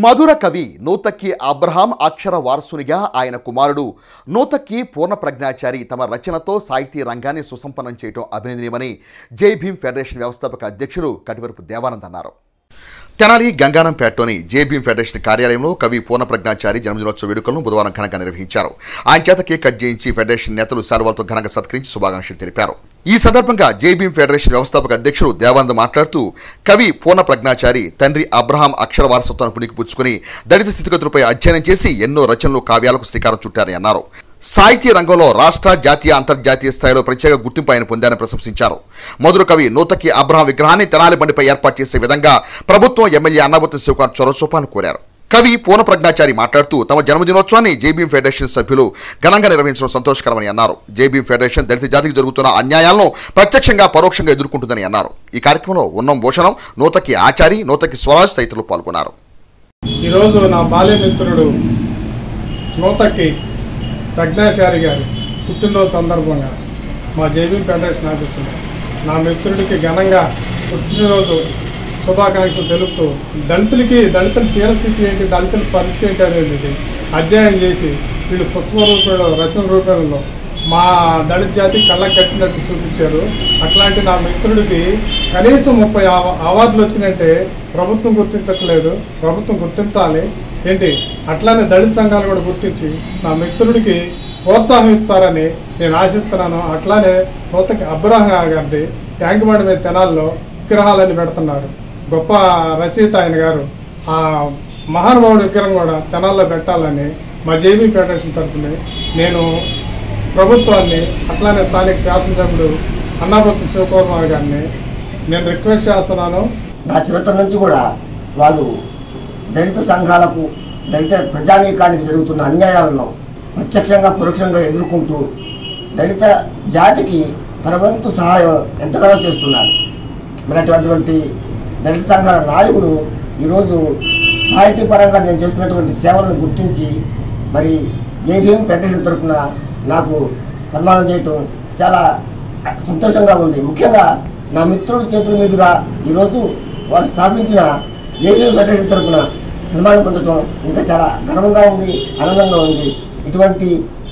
మధుర కవి నూతక్కి అబ్రహాం అక్షర వారసునిగా ఆయన కుమారుడు నూతక్కి పూర్ణప్రజ్ఞాచారి తమ రచనతో సాహితీ రంగాన్ని సుసంపన్నం చేయడం అభినందనీయమని జై భీమ్ ఫెడరేషన్ వ్యవస్థాపక అధ్యక్షుడు కటివరపు దేవానంద్ అన్నారు. తెనాలి గంగానంపేటలోని జై భీమ్ ఫెడరేషన్ కార్యాలయంలో కవి పూర్ణప్రజ్ఞాచారి జన్మదినోత్సవ వేడుకలను బుధవారం ఘనంగా నిర్వహించారు. ఆయన చేత కేక్ కట్ చేయించి ఫెడరేషన్ నేతలు శాలువాలతో ఘనంగా సత్కరించి శుభాకాంక్షలు తెలిపారు. ఈ సందర్భంగా జై భీమ్ ఫెడరేషన్ వ్యవస్థాపక అధ్యక్షుడు దేవానంద్ మాట్లాడుతూ కవి పూర్ణప్రజ్ఞాచారి తండ్రి అబ్రహాం అక్షర వారసత్వాన్ని పుణికిపుచ్చుకుని దళిత స్థితిగతులపై అధ్యయనం చేసి ఎన్నో రచనలు, కావ్యాలకు శ్రీకారం చుట్టారని అన్నారు. సాహితీ రంగంలో రాష్ట్ర, జాతీయ, అంతర్జాతీయ స్థాయిలో ప్రత్యేక గుర్తింపు ఆయన పొందారని ప్రశంసించారు. మధుర కవి నూతక్కి అబ్రహాం విగ్రహాన్ని తెనాలి బండిపై ఏర్పాటు చేసే విధంగా ప్రభుత్వం, ఎమ్మెల్యే అన్నాబత్తి శివకుమార్ చొరవ చూపాలని కోరారు. కవి పూర్ణప్రజ్ఞాచారి మాట్లాడుతూ తమ జన్మదినోత్సవాన్ని జేబీఎం ఫెడరేషన్ సభ్యులు ఘనంగా నిర్వహించడం సంతోషకరమని అన్నారు. జేబీఎం ఫెడరేషన్ దళిత జాతికి జరుగుతున్న అన్యాయాలను ప్రత్యక్షంగా పరోక్షంగా ఎదుర్కొంటుందని అన్నారు. ఈ కార్యక్రమంలో ఉన్నం భూషణం, నూతకి ఆచారి, నూతకి స్వరాజ్ తదితరులు పాల్గొన్నారు. ఈరోజు నా బాల్యమిత్రుడు నూతకి ప్రజ్ఞాచారి గారి పుట్టినరోజు సందర్భంగా మా జేబీఎం ఫెడరేషన్ ఆఫీసులో నా మిత్రుడికి ఘనంగా పుట్టినరోజు శుభాకాంక్షలు తెలుపుతూ దళితుల తీరస్థితి ఏంటి, దళితుల పరిస్థితి ఏంటి అనేది అధ్యయనం చేసి వీళ్ళు పుస్తక రూపంలో, రచన రూపంలో మా దళిత జాతి కళ్ళకు కట్టినట్టు చూపించారు. అట్లాంటి నా మిత్రుడికి కనీసం 30 అవార్డులు వచ్చినట్టే ప్రభుత్వం గుర్తించట్లేదు. ప్రభుత్వం గుర్తించాలి ఏంటి, అట్లానే దళిత సంఘాలు కూడా గుర్తించి నా మిత్రుడికి ప్రోత్సాహం ఇస్తారని నేను ఆశిస్తున్నాను. అట్లానే నూతకి అబ్రహం గారిది ట్యాంక్ బండ్ మీద తెనాల్లో విగ్రహాలని పెడుతున్నారు. గొప్ప రచయిత ఆయన గారు. ఆ మహానుభావుడి విగ్రహం కూడా తెనాల్లో పెట్టాలని మా జేబీ ఫెడరేషన్ తరఫున నేను ప్రభుత్వాన్ని, అట్లానే స్థానిక శాసనసభ్యుడు అన్నాపత్రి శివకుమార్ గారిని నేను రిక్వెస్ట్ చేస్తున్నాను. నా చివరి నుంచి కూడా వాళ్ళు దళిత సంఘాలకు, దళిత ప్రజానీకానికి జరుగుతున్న అన్యాయాలను ప్రత్యక్షంగా పరోక్షంగా ఎదుర్కొంటూ దళిత జాతికి తన వంతు సహాయం ఎంతగానో చేస్తున్నారు. మరి అటువంటి దళిత సంఘాల నాయకుడు ఈరోజు సాహితీపరంగా నేను చేస్తున్నటువంటి సేవలను గుర్తించి మరి జేబీఎం ఫెడరేషన్ తరఫున నాకు సన్మానం చేయటం చాలా సంతోషంగా ఉంది. ముఖ్యంగా నా మిత్రుడి చేతుల మీదుగా ఈరోజు వారు స్థాపించిన జేబీఎం ఫెడరేషన్ తరఫున సన్మానం పొందడం ఇంకా చాలా గర్వంగా ఉంది, ఆనందంగా ఉంది. ఇటువంటి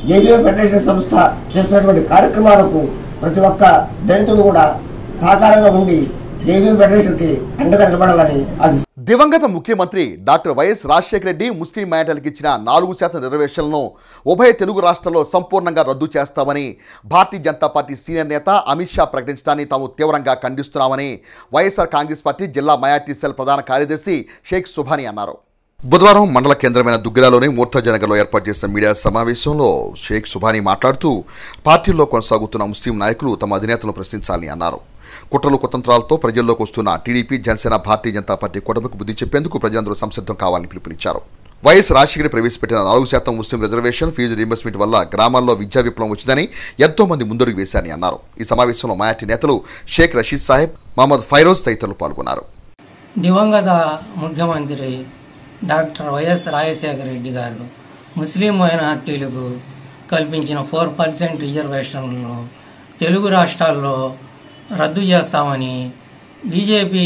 జేబీఎం ఫెడరేషన్ సంస్థ చేస్తున్నటువంటి కార్యక్రమాలకు ప్రతి ఒక్క దళితుడు కూడా సహకారంగా ఉండి జేబీఎం ఫెడరేషన్కి అండగా నిలబడాలని ఆశిస్తున్నాను. దివంగత ముఖ్యమంత్రి డాక్టర్ వైఎస్ రాజశేఖర రెడ్డి ముస్లిం మైనారిటీలకు ఇచ్చిన 4% రిజర్వేషన్లను ఉభయ తెలుగు రాష్ట్రాల్లో సంపూర్ణంగా రద్దు చేస్తామని భారతీయ జనతా పార్టీ సీనియర్ నేత అమిత్ షా ప్రకటించడాన్ని తాము తీవ్రంగా ఖండిస్తున్నామని వైఎస్ఆర్ కాంగ్రెస్ పార్టీ జిల్లా మైనారిటీ సెల్ ప్రధాన కార్యదర్శి షేక్ సుభాని అన్నారు. బుధవారం మండల కేంద్రమైన దుగ్గిరాలోని మూర్తాజనగర్లో ఏర్పాటు చేసిన మీడియా సమావేశంలో షేక్ సుభాని మాట్లాడుతూ పార్టీల్లో కొనసాగుతున్న ముస్లిం నాయకులు తమ అధినేతలను ప్రశ్నించాలని అన్నారు. కుట్రలు కుతంత్రాలతో ప్రజల్లోకి వస్తున్న టీడీపీ, జనసేన, భారతీయ జనతా పార్టీ కూటమికి బుద్ధి చెప్పేందుకు ప్రజలందరూ సంసిద్ధం కావాలని పిలుపునిచ్చారు. వైఎస్ రాజశేఖర్ ప్రవేశపెట్టిన 4% ముస్లిం రిజర్వేషన్ ఫీజు రీయింబర్స్మెంట్ వల్ల గ్రామాల్లో విద్యా విప్లవం వచ్చిందని ఎంతో మంది ముందడుగు వేశారని అన్నారు. ఈ సమావేశంలో మైనారిటీ నేతలు షేక్ రషీద్ సాహెబ్, మహమ్మద్ ఫైరోజ్ తదితరులు పాల్గొన్నారు. దివంగత ముఖ్యమంత్రి డాక్టర్ వైఎస్ రాజశేఖర రెడ్డి గారు ముస్లిం మైనార్టీలకు కల్పించిన 4% రిజర్వేషన్లను తెలుగు రాష్ట్రాల్లో రద్దు చేస్తామని బీజేపీ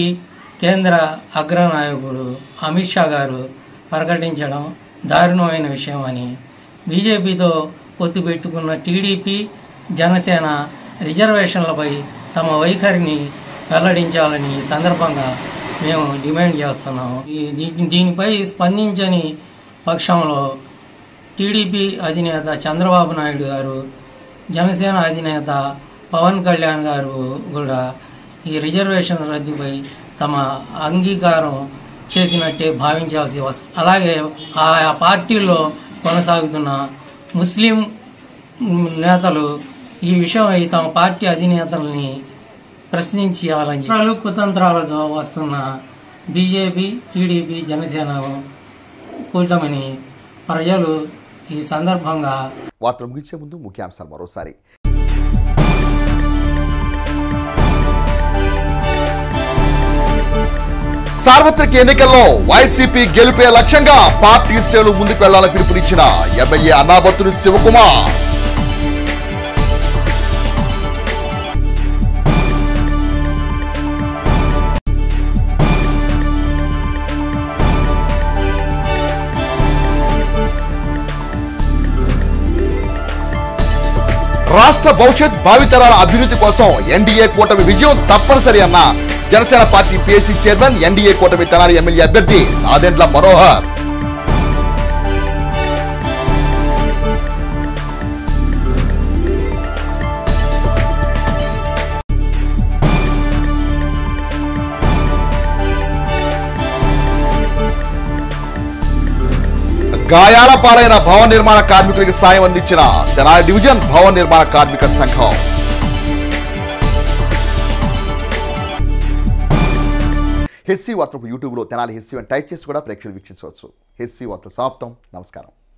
కేంద్ర అగ్రనాయకుడు అమిత్ షా గారు ప్రకటించడం దారుణమైన విషయం అని బీజేపీతో పొత్తు పెట్టుకున్న టీడీపీ, జనసేన రిజర్వేషన్లపై తమ వైఖరిని వెల్లడించాలని ఈ సందర్భంగా మేము డిమాండ్ చేస్తున్నాము. దీనిపై స్పందించని పక్షంలో టీడీపీ అధినేత చంద్రబాబు నాయుడు గారు, జనసేన అధినేత పవన్ కళ్యాణ్ గారు కూడా ఈ రిజర్వేషన్ రద్దుపై తమ అంగీకారం చేసినట్టే భావించాల్సి వస్తుంది. అలాగే ఆయా పార్టీల్లో కొనసాగుతున్న ముస్లిం నేతలు ఈ విషయమై తమ పార్టీ అధినేతల్ని ప్రశ్నించాలని కుతంత్రాలతో వస్తున్న బీజేపీ, టీడీపీ, జనసేన కూటమిని ప్రజలు ఈ సందర్భంగా వార్తలు ముగించే ముందు ముఖ్యాంశాలు మరోసారి. సార్వత్రిక ఎన్నికల్లో వైసీపీ గెలిపే లక్ష్యంగా పార్టీ శ్రేణులు ముందుకు వెళ్లాలని పిలుపునిచ్చిన ఎమ్మెల్యే అన్నాబత్తుని శివకుమార్. రాష్ట్ర భవిష్యత్ భావితరాల అభివృద్ధి కోసం ఎన్డీఏ కూటమి విజయం తప్పనిసరి అన్న Janasena party PSC chairman, NDA కూటమి తెనాలి ఎమ్మెల్యే అభ్యర్థి నాదెండ్ల మనోహర్. గాయాల పాలైన భవన నిర్మాణ కార్మికులకు సాయం అందించిన తెనాలి డివిజన్ భవన నిర్మాణ కార్మిక సంఘం. హెస్సీ వార్తలకు యూట్యూబ్లో తెనాలి హెస్సీ అని టైప్ చేసి కూడా ప్రేక్షకులు వీక్షించవచ్చు. హెచ్సి వార్తల సమాప్తం. నమస్కారం.